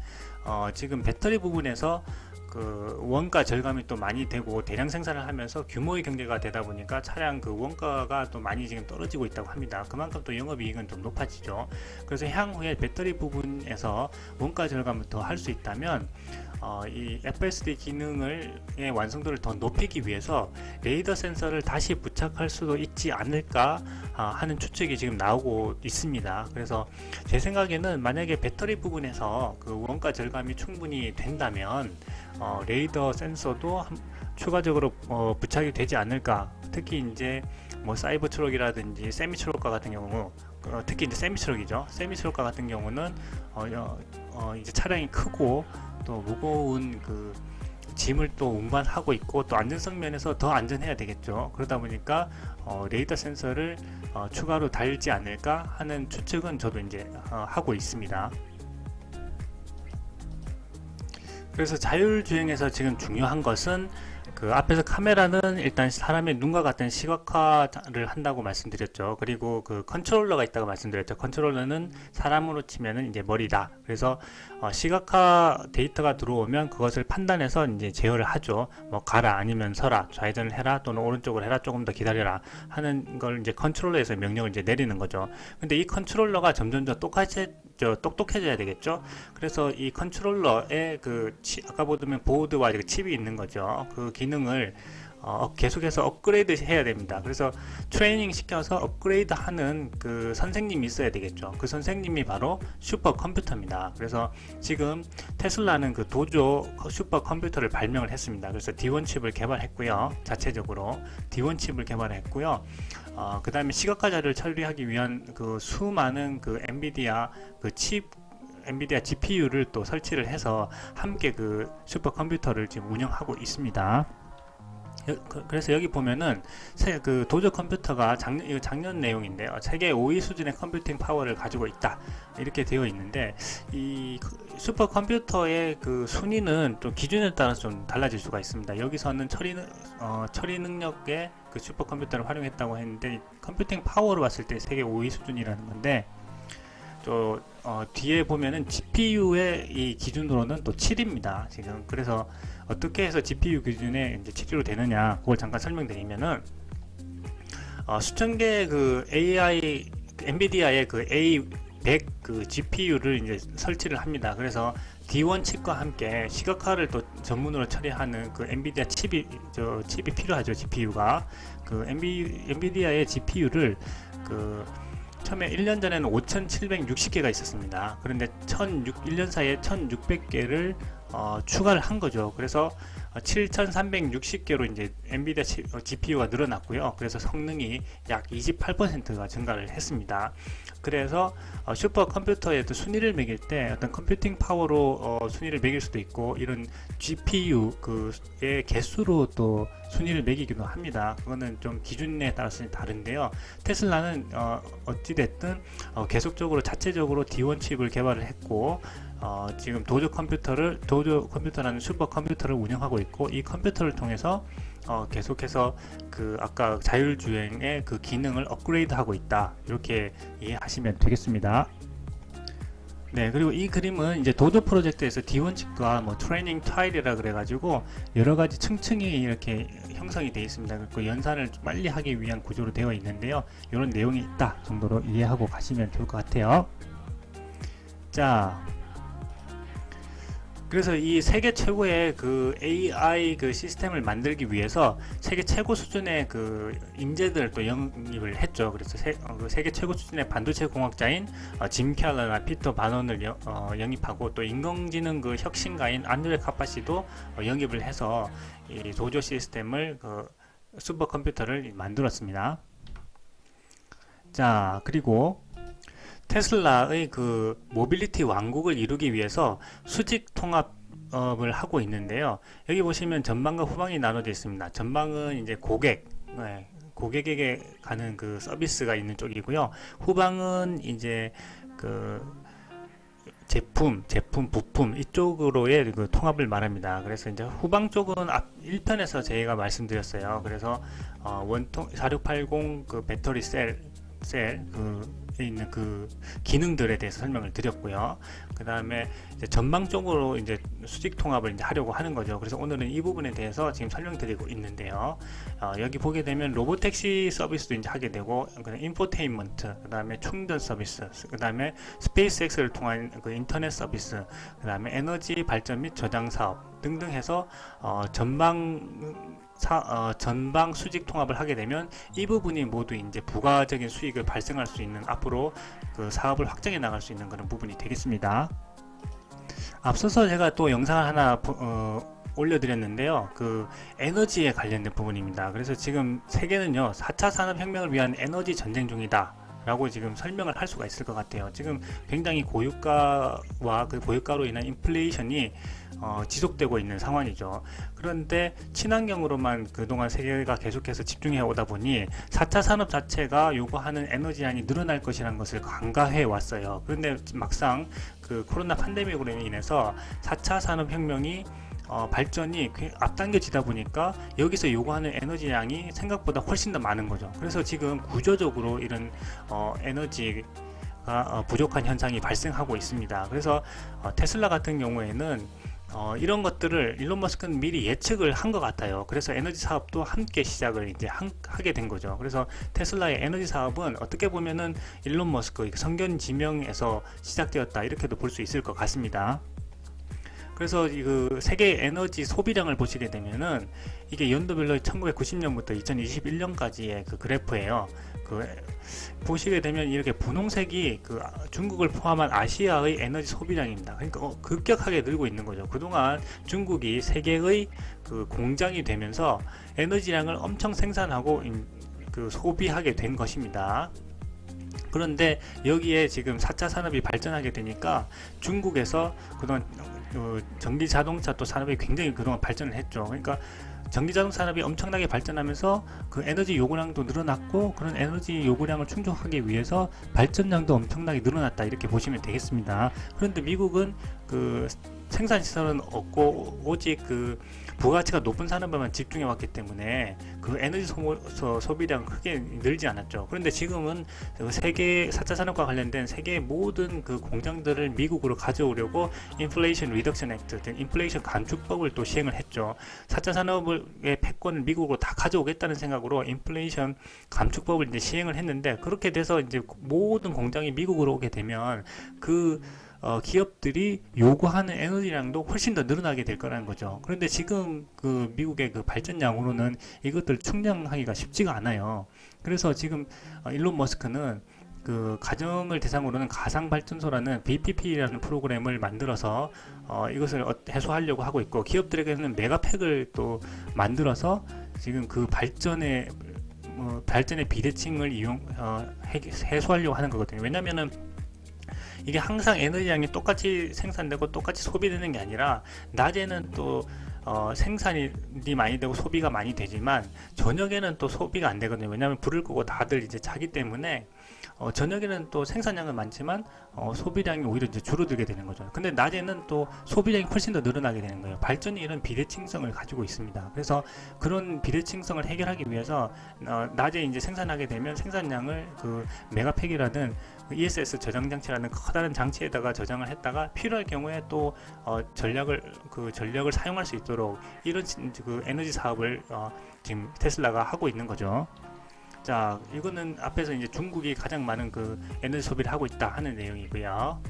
지금 배터리 부분에서 그 원가 절감이 또 많이 되고 대량 생산을 하면서 규모의 경제가 되다 보니까 차량 그 원가가 또 많이 지금 떨어지고 있다고 합니다. 그만큼 또 영업이익은 좀 높아지죠. 그래서 향후에 배터리 부분에서 원가 절감을 더 할 수 있다면 이 FSD 기능의 완성도를 더 높이기 위해서 레이더 센서를 다시 부착할 수도 있지 않을까 하는 추측이 지금 나오고 있습니다. 그래서 제 생각에는 만약에 배터리 부분에서 그 원가 절감이 충분히 된다면 레이더 센서도 추가적으로 부착이 되지 않을까. 특히 이제 뭐 사이버 트럭이라든지 세미 트럭과 같은 경우 특히 이제 세미 트럭이죠. 세미 트럭과 같은 경우는 이제 차량이 크고 또 무거운 그 짐을 또 운반하고 있고 또 안전성 면에서 더 안전해야 되겠죠. 그러다 보니까 레이더 센서를 추가로 달지 않을까 하는 추측은 저도 이제 하고 있습니다. 그래서 자율주행에서 지금 중요한 것은 그 앞에서 카메라는 일단 사람의 눈과 같은 시각화를 한다고 말씀드렸죠. 그리고 그 컨트롤러가 있다고 말씀드렸죠. 컨트롤러는 사람으로 치면은 이제 머리다. 그래서 시각화 데이터가 들어오면 그것을 판단해서 이제 제어를 하죠. 뭐 가라 아니면 서라, 좌회전을 해라 또는 오른쪽으로 해라, 조금 더 기다려라 하는 걸 이제 컨트롤러에서 명령을 이제 내리는 거죠. 근데 이 컨트롤러가 점점 더 똑똑해져야 되겠죠. 그래서 이 컨트롤러에 그 아까 보면 보드와 칩이 있는 거죠. 그 기능을 계속해서 업그레이드 해야 됩니다. 그래서 트레이닝 시켜서 업그레이드 하는 그 선생님이 있어야 되겠죠. 그 선생님이 바로 슈퍼컴퓨터입니다. 그래서 지금 테슬라는 그 도조 슈퍼컴퓨터를 발명을 했습니다. 그래서 D1 칩을 개발했고요. 자체적으로 D1 칩을 개발했고요. 그 다음에 시각화 자료를 처리하기 위한 그 수많은 그 엔비디아 GPU를 또 설치를 해서 함께 그 슈퍼컴퓨터를 지금 운영하고 있습니다. 그래서 여기 보면은 그 도저 컴퓨터가 작년 내용인데요. 세계 5위 수준의 컴퓨팅 파워를 가지고 있다 이렇게 되어 있는데 이 슈퍼컴퓨터의 그 순위는 좀 기준에 따라서 좀 달라질 수가 있습니다. 여기서는 처리 능력의 그 슈퍼컴퓨터를 활용했다고 했는데 컴퓨팅 파워로 봤을 때 세계 5위 수준이라는 건데 또 뒤에 보면은 GPU의 이 기준으로는 또 7입니다. 지금 그래서 어떻게 해서 GPU 기준에 이제 7로 되느냐 그걸 잠깐 설명드리면은 수천 개의 그 AI 엔비디아의 그 A100 그 GPU를 이제 설치를 합니다. 그래서 D1 칩과 함께 시각화를 또 전문으로 처리하는 그 엔비디아 칩이 필요하죠. GPU가 그 엔비디아의 GPU를 그 처음에 1년 전에는 5,760개가 있었습니다. 그런데 1년 사이에 1,600개를 추가를 한 거죠. 그래서 7,360개로 이제 엔비디아 GPU가 늘어났고요. 그래서 성능이 약 28%가 증가를 했습니다. 그래서 슈퍼컴퓨터에도 순위를 매길 때 어떤 컴퓨팅 파워로 순위를 매길 수도 있고 이런 GPU의 개수로 또 순위를 매기기도 합니다. 그거는 좀 기준에 따라서 다른데요. 테슬라는 어찌됐든 계속적으로 자체적으로 D1 칩을 개발을 했고 지금 도저 컴퓨터라는 슈퍼컴퓨터를 운영하고 있고 이 컴퓨터를 통해서 계속해서 그 아까 자율주행의 그 기능을 업그레이드하고 있다 이렇게 이해하시면 되겠습니다. 네, 그리고 이 그림은 이제 도저 프로젝트에서 D1 칩과 뭐 트레이닝 타일이라 그래가지고 여러 가지 층층이 이렇게 형성이 되어 있습니다. 그리고 연산을 빨리 하기 위한 구조로 되어 있는데요. 이런 내용이 있다 정도로 이해하고 가시면 좋을 것 같아요. 자. 그래서 이 세계 최고의 그 AI 그 시스템을 만들기 위해서 세계 최고 수준의 그 인재들을 또 영입을 했죠. 그래서 세계 최고 수준의 반도체 공학자인 짐 켈러나 피터 바논을 영입하고 또 인공지능 그 혁신가인 안드레 카파시도 영입을 해서 이 도저 시스템을 그 슈퍼컴퓨터를 만들었습니다. 자, 그리고 테슬라의 그 모빌리티 왕국을 이루기 위해서 수직 통합을 하고 있는데요. 여기 보시면 전방과 후방이 나눠져 있습니다. 전방은 이제 고객, 고객에게 가는 그 서비스가 있는 쪽이고요. 후방은 이제 그 제품, 부품 이쪽으로의 그 통합을 말합니다. 그래서 이제 후방 쪽은 앞 1편에서 저희가 말씀드렸어요. 그래서 원통 4680 그 배터리 셀 있는 그 기능들에 대해서 설명을 드렸고요. 그 다음에 전망적으로 이제 수직 통합을 이제 하려고 하는 거죠. 그래서 오늘은 이 부분에 대해서 지금 설명드리고 있는데요. 여기 보게 되면 로보택시 서비스도 이제 하게 되고, 인포테인먼트, 그 다음에 충전 서비스, 그 다음에 스페이스X를 통한 그 인터넷 서비스, 그 다음에 에너지 발전 및 저장 사업 등등 해서 전방 수직 통합을 하게 되면 이 부분이 모두 이제 부가적인 수익을 발생할 수 있는, 앞으로 그 사업을 확장해 나갈 수 있는 그런 부분이 되겠습니다. 앞서서 제가 또 영상을 하나 올려드렸는데요. 그 에너지에 관련된 부분입니다. 그래서 지금 세계는요 4차 산업혁명을 위한 에너지 전쟁 중이다 라고 지금 설명을 할 수가 있을 것 같아요. 지금 굉장히 고유가와 그 고유가로 인한 인플레이션이 지속되고 있는 상황이죠. 그런데 친환경으로만 그동안 세계가 계속해서 집중해 오다 보니 4차 산업 자체가 요구하는 에너지량이 늘어날 것이라는 것을 간과해 왔어요. 그런데 막상 그 코로나 팬데믹으로 인해서 4차 산업혁명이 발전이 앞당겨지다 보니까 여기서 요구하는 에너지량이 생각보다 훨씬 더 많은 거죠. 그래서 지금 구조적으로 이런 에너지가 부족한 현상이 발생하고 있습니다. 그래서 테슬라 같은 경우에는 이런 것들을 일론 머스크는 미리 예측을 한 것 같아요. 그래서 에너지 사업도 함께 시작을 이제 하게 된 거죠. 그래서 테슬라의 에너지 사업은 어떻게 보면은 일론 머스크 성견지명에서 시작되었다 이렇게도 볼 수 있을 것 같습니다. 그래서 그 세계 에너지 소비량을 보시게 되면은 이게 연도별로 1990년부터 2021년까지의 그 그래프예요. 그 보시게 되면 이렇게 분홍색이 그 중국을 포함한 아시아의 에너지 소비량입니다. 그러니까 급격하게 늘고 있는 거죠. 그동안 중국이 세계의 그 공장이 되면서 에너지량을 엄청 생산하고 그 소비하게 된 것입니다. 그런데 여기에 지금 4차 산업이 발전하게 되니까 중국에서 그동안 전기 자동차 또 산업이 굉장히 그동안 발전을 했죠. 그러니까 전기 자동차 산업이 엄청나게 발전하면서 그 에너지 요구량도 늘어났고, 그런 에너지 요구량을 충족하기 위해서 발전량도 엄청나게 늘어났다 이렇게 보시면 되겠습니다. 그런데 미국은 그 생산 시설은 없고 오직 그 부가가치가 높은 산업에만 집중해 왔기 때문에 그 에너지 소비량 크게 늘지 않았죠. 그런데 지금은 세계 4차 산업과 관련된 세계의 모든 그 공장들을 미국으로 가져오려고 인플레이션 리덕션 액트 등 인플레이션 감축법을 또 시행을 했죠. 4차 산업의 패권을 미국으로 다 가져오겠다는 생각으로 인플레이션 감축법을 이제 시행을 했는데, 그렇게 돼서 이제 모든 공장이 미국으로 오게 되면 그 기업들이 요구하는 에너지량도 훨씬 더 늘어나게 될 거라는 거죠. 그런데 지금 그 미국의 그 발전량으로는 이것들 충당하기가 쉽지가 않아요. 그래서 지금 일론 머스크는 그 가정을 대상으로는 가상 발전소라는 BPP라는 프로그램을 만들어서 이것을 해소하려고 하고 있고, 기업들에게는 메가팩을 또 만들어서 지금 그 발전의 비대칭을 해소하려고 하는 거거든요. 왜냐면은 이게 항상 에너지량이 똑같이 생산되고 똑같이 소비되는 게 아니라, 낮에는 또 생산이 많이 되고 소비가 많이 되지만 저녁에는 또 소비가 안 되거든요. 왜냐하면 불을 끄고 다들 이제 자기 때문에 저녁에는 또 생산량은 많지만 소비량이 오히려 이제 줄어들게 되는 거죠. 근데 낮에는 또 소비량이 훨씬 더 늘어나게 되는 거예요. 발전이 이런 비대칭성을 가지고 있습니다. 그래서 그런 비대칭성을 해결하기 위해서 낮에 이제 생산하게 되면 생산량을 그 메가팩이라는 ESS 저장 장치라는 커다란 장치에다가 저장을 했다가 필요할 경우에 또 전력을 사용할 수 있도록 이런 그 에너지 사업을 지금 테슬라가 하고 있는 거죠. 자, 이거는 앞에서 이제 중국이 가장 많은 그 에너지 소비를 하고 있다 하는 내용이고요.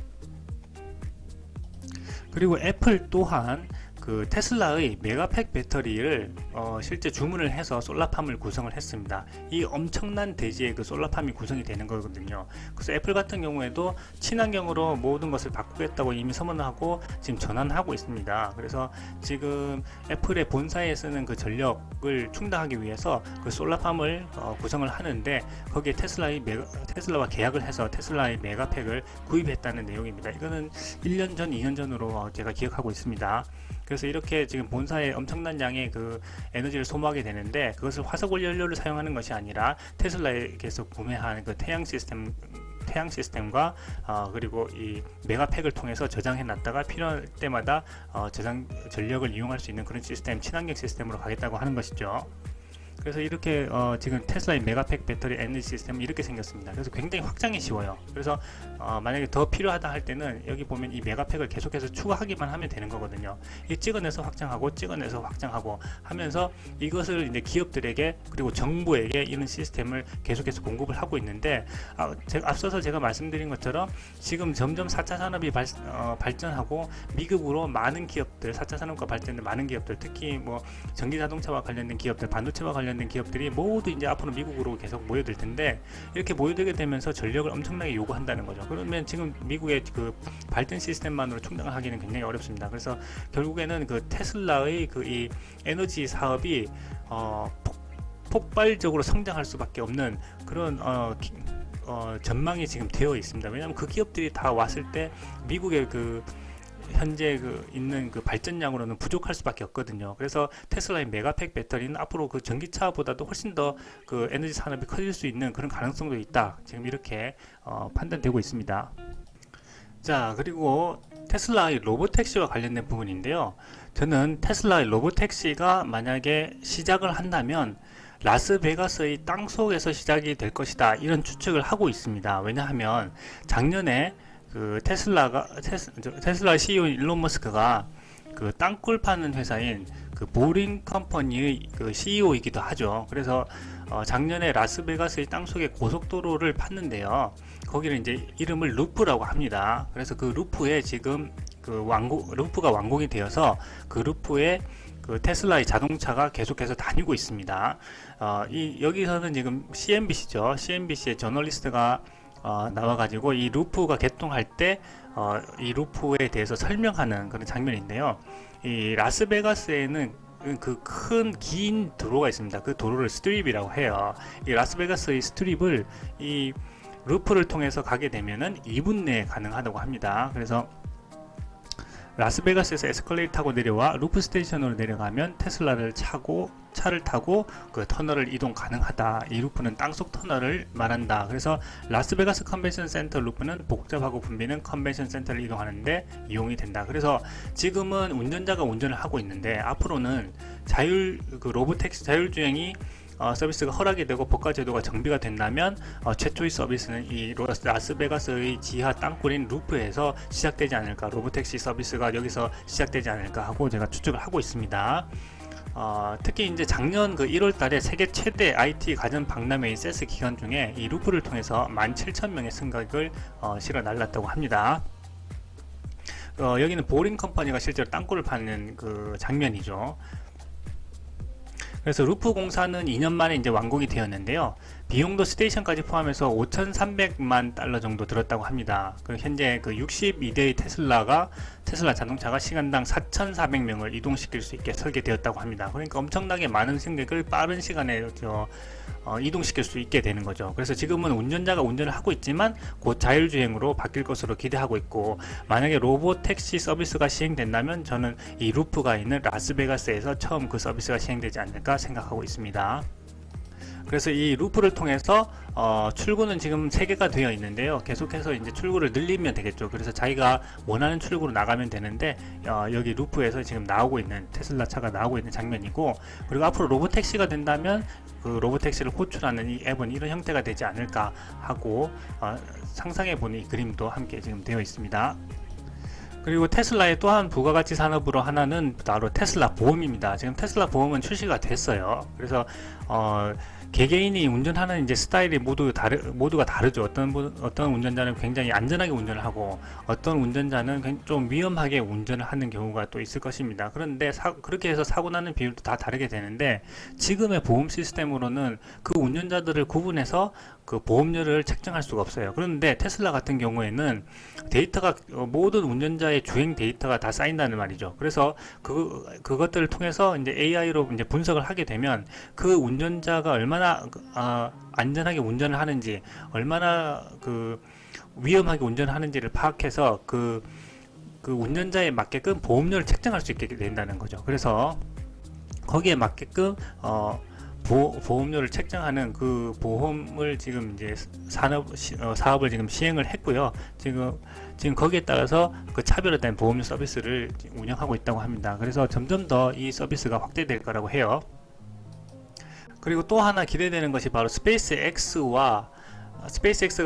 그리고 애플 또한 그 테슬라의 메가팩 배터리를 실제 주문을 해서 솔라팜을 구성을 했습니다. 이 엄청난 대지의 그 솔라팜이 구성이 되는 거거든요. 그래서 애플 같은 경우에도 친환경으로 모든 것을 바꾸겠다고 이미 선언을 하고 지금 전환하고 있습니다. 그래서 지금 애플의 본사에 쓰는 그 전력을 충당하기 위해서 그 솔라팜을 구성을 하는데, 거기에 테슬라와 계약을 해서 테슬라의 메가팩을 구입했다는 내용입니다. 이거는 1년 전, 2년 전으로 제가 기억하고 있습니다. 그래서 이렇게 지금 본사에 엄청난 양의 그 에너지를 소모하게 되는데, 그것을 화석 연료를 사용하는 것이 아니라 테슬라에게서 구매한 그 태양 시스템과 그리고 이 메가팩을 통해서 저장해 놨다가 필요할 때마다 저장 전력을 이용할 수 있는 그런 시스템, 친환경 시스템으로 가겠다고 하는 것이죠. 그래서 이렇게 지금 테슬라의 메가팩 배터리 에너지 시스템은 이렇게 생겼습니다. 그래서 굉장히 확장이 쉬워요. 그래서 만약에 더 필요하다 할 때는 여기 보면 이 메가팩을 계속해서 추가하기만 하면 되는 거거든요. 이 찍어내서 확장하고 찍어내서 확장하고 하면서 이것을 이제 기업들에게 그리고 정부에게 이런 시스템을 계속해서 공급을 하고 있는데, 앞서서 제가 말씀드린 것처럼 지금 점점 4차 산업이 발전하고 미국으로 많은 기업들, 4차 산업과 발전된 많은 기업들, 특히 뭐 전기 자동차와 관련된 기업들, 반도체와 관련된 기업들이 모두 이제 앞으로 미국으로 계속 모여들 텐데, 이렇게 모여들게 되면서 전력을 엄청나게 요구한다는 거죠. 그러면 지금 미국의 그 발전 시스템만으로 충당을 하기는 굉장히 어렵습니다. 그래서 결국에는 그 테슬라의 그 이 에너지 사업이 폭발적으로 성장할 수밖에 없는 그런 전망이 지금 되어 있습니다. 왜냐하면 그 기업들이 다 왔을 때 미국의 그 현재 있는 그 발전량으로는 부족할 수밖에 없거든요. 그래서 테슬라의 메가팩 배터리는 앞으로 그 전기차보다도 훨씬 더 그 에너지 산업이 커질 수 있는 그런 가능성도 있다. 지금 이렇게 판단되고 있습니다. 자, 그리고 테슬라의 로보택시와 관련된 부분인데요. 저는 테슬라의 로보택시가 만약에 시작을 한다면 라스베가스의 땅속에서 시작이 될 것이다, 이런 추측을 하고 있습니다. 왜냐하면 작년에 그 테슬라 CEO 일론 머스크가 그 땅굴 파는 회사인 그 보링 컴퍼니의 그 CEO이기도 하죠. 그래서 작년에 라스베가스의 땅속에 고속도로를 팠는데요. 거기를 이제 이름을 루프라고 합니다. 그래서 그 루프에 지금 루프가 완공이 되어서 그 루프에 그 테슬라의 자동차가 계속해서 다니고 있습니다. 여기서는 지금 CNBC죠. CNBC의 저널리스트가 나와가지고 이 루프가 개통할 때 이 루프에 대해서 설명하는 그런 장면인데요. 이 라스베가스에는 그 큰 긴 도로가 있습니다. 그 도로를 스트립이라고 해요. 이 라스베가스의 스트립을 이 루프를 통해서 가게 되면은 2분 내에 가능하다고 합니다. 그래서 라스베가스에서 에스컬레이터 타고 내려와 루프 스테이션으로 내려가면 차를 타고 그 터널을 이동 가능하다. 이 루프는 땅속 터널을 말한다. 그래서 라스베가스 컨벤션 센터 루프는 복잡하고 붐비는 컨벤션 센터를 이동하는데 이용이 된다. 그래서 지금은 운전자가 운전을 하고 있는데, 앞으로는 로보택시 자율주행이 서비스가 허락이 되고 법과 제도가 정비가 된다면 최초의 서비스는 이 라스베가스의 지하 땅굴인 루프에서 시작되지 않을까, 로보택시 서비스가 여기서 시작되지 않을까 하고 제가 추측을 하고 있습니다. 특히 이제 작년 그 1월 달에 세계 최대 IT 가전 박람회인 세스 기간 중에 이 루프를 통해서 17,000명의 승객을 실어 날랐다고 합니다. 여기는 보링 컴퍼니가 실제로 땅굴을 파는 그 장면이죠. 그래서 루프 공사는 2년 만에 이제 완공이 되었는데요. 비용도 스테이션까지 포함해서 5,300만 달러 정도 들었다고 합니다. 현재 그 62대의 테슬라 자동차가 시간당 4,400명을 이동시킬 수 있게 설계되었다고 합니다. 그러니까 엄청나게 많은 승객을 빠른 시간에 이동시킬 수 있게 되는 거죠. 그래서 지금은 운전자가 운전을 하고 있지만 곧 자율주행으로 바뀔 것으로 기대하고 있고, 만약에 로보택시 서비스가 시행된다면 저는 이 루프가 있는 라스베가스에서 처음 그 서비스가 시행되지 않을까 생각하고 있습니다. 그래서 이 루프를 통해서 출구는 지금 3개가 되어 있는데요. 계속해서 이제 출구를 늘리면 되겠죠. 그래서 자기가 원하는 출구로 나가면 되는데, 여기 루프에서 지금 나오고 있는 테슬라 차가 나오고 있는 장면이고, 그리고 앞으로 로보택시가 된다면 그 로보택시를 호출하는 이 앱은 이런 형태가 되지 않을까 하고 상상해보는 이 그림도 함께 지금 되어 있습니다. 그리고 테슬라의 또한 부가가치 산업으로 하나는 바로 테슬라 보험입니다. 지금 테슬라 보험은 출시가 됐어요. 그래서 개개인이 운전하는 이제 스타일이 모두가 다르죠. 어떤 운전자는 굉장히 안전하게 운전을 하고, 어떤 운전자는 좀 위험하게 운전을 하는 경우가 또 있을 것입니다. 그런데 그렇게 해서 사고 나는 비율도 다 다르게 되는데, 지금의 보험 시스템으로는 그 운전자들을 구분해서 그 보험료를 책정할 수가 없어요. 그런데 테슬라 같은 경우에는 데이터가 모든 운전자의 주행 데이터가 다 쌓인다는 말이죠. 그래서 그것들을 통해서 이제 AI로 이제 분석을 하게 되면 그 운전자가 얼마나 안전하게 운전을 하는지, 얼마나 그 위험하게 운전을 하는지를 파악해서 그 그 운전자에 맞게끔 보험료를 책정할 수 있게 된다는 거죠. 그래서 거기에 맞게끔 보험료를 책정하는 그 보험을 지금 이제 사업을 지금 시행을 했고요. 지금 거기에 따라서 그 차별화된 보험료 서비스를 운영하고 있다고 합니다. 그래서 점점 더 이 서비스가 확대될 거라고 해요. 그리고 또 하나 기대되는 것이 바로 스페이스X가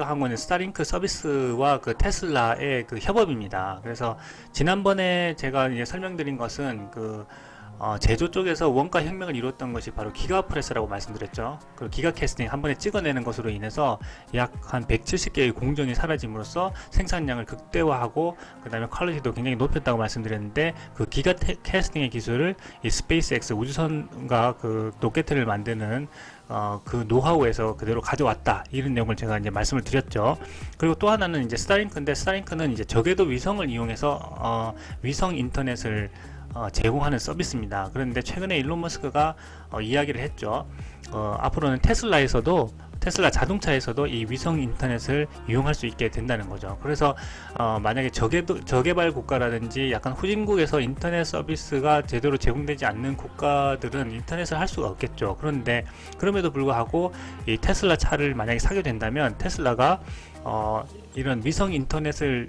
하고 있는 스타링크 서비스와 그 테슬라의 그 협업입니다. 그래서 지난번에 제가 이제 설명드린 것은 그 제조 쪽에서 원가 혁명을 이루었던 것이 바로 기가프레스라고 말씀드렸죠. 그 기가캐스팅 한 번에 찍어내는 것으로 인해서 약 한 170개의 공정이 사라짐으로써 생산량을 극대화하고 그 다음에 퀄리티도 굉장히 높였다고 말씀드렸는데, 그 기가캐스팅의 기술을 이 스페이스X 우주선과 그 로켓을 만드는 그 노하우에서 그대로 가져왔다, 이런 내용을 제가 이제 말씀을 드렸죠. 그리고 또 하나는 이제 스타링크인데, 스타링크는 이제 저궤도 위성을 이용해서 위성 인터넷을 제공하는 서비스입니다. 그런데 최근에 일론 머스크가 이야기를 했죠. 앞으로는 테슬라 자동차에서도 이 위성 인터넷을 이용할 수 있게 된다는 거죠. 그래서 만약에 저개발 국가라든지 약간 후진국에서 인터넷 서비스가 제대로 제공되지 않는 국가들은 인터넷을 할 수가 없겠죠. 그런데 그럼에도 불구하고 이 테슬라 차를 만약에 사게 된다면 테슬라가 이런 위성 인터넷과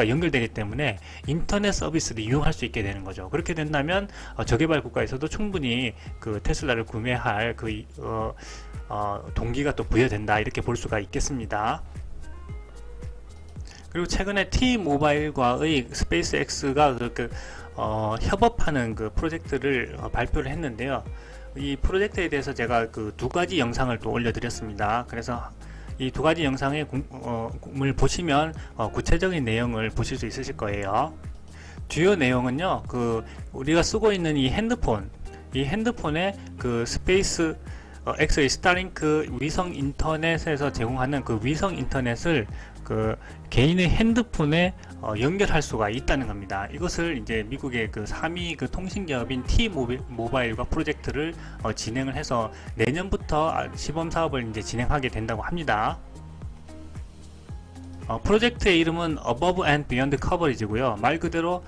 연결되기 때문에 인터넷 서비스를 이용할 수 있게 되는 거죠. 그렇게 된다면 저개발 국가에서도 충분히 그 테슬라를 구매할 그 동기가 또 부여된다, 이렇게 볼 수가 있겠습니다. 그리고 최근에 T-모바일과의 스페이스X가 협업하는 그 프로젝트를 발표를 했는데요. 이 프로젝트에 대해서 제가 그 두 가지 영상을 또 올려드렸습니다. 그래서 이 두 가지 영상을 보시면 구체적인 내용을 보실 수 있으실 거예요. 주요 내용은요, 그 우리가 쓰고 있는 이 핸드폰에 그 스페이스 X의 스타링크 위성 인터넷에서 제공하는 그 위성 인터넷을 그 개인의 핸드폰에 연결할 수가 있다는 겁니다. 이것을 이제 미국의 그 3위 그 통신기업인 T-모바일과 프로젝트를 진행을 해서 내년부터 시범 사업을 이제 진행하게 된다고 합니다. 프로젝트의 이름은 Above and Beyond Coverage고요. 말 그대로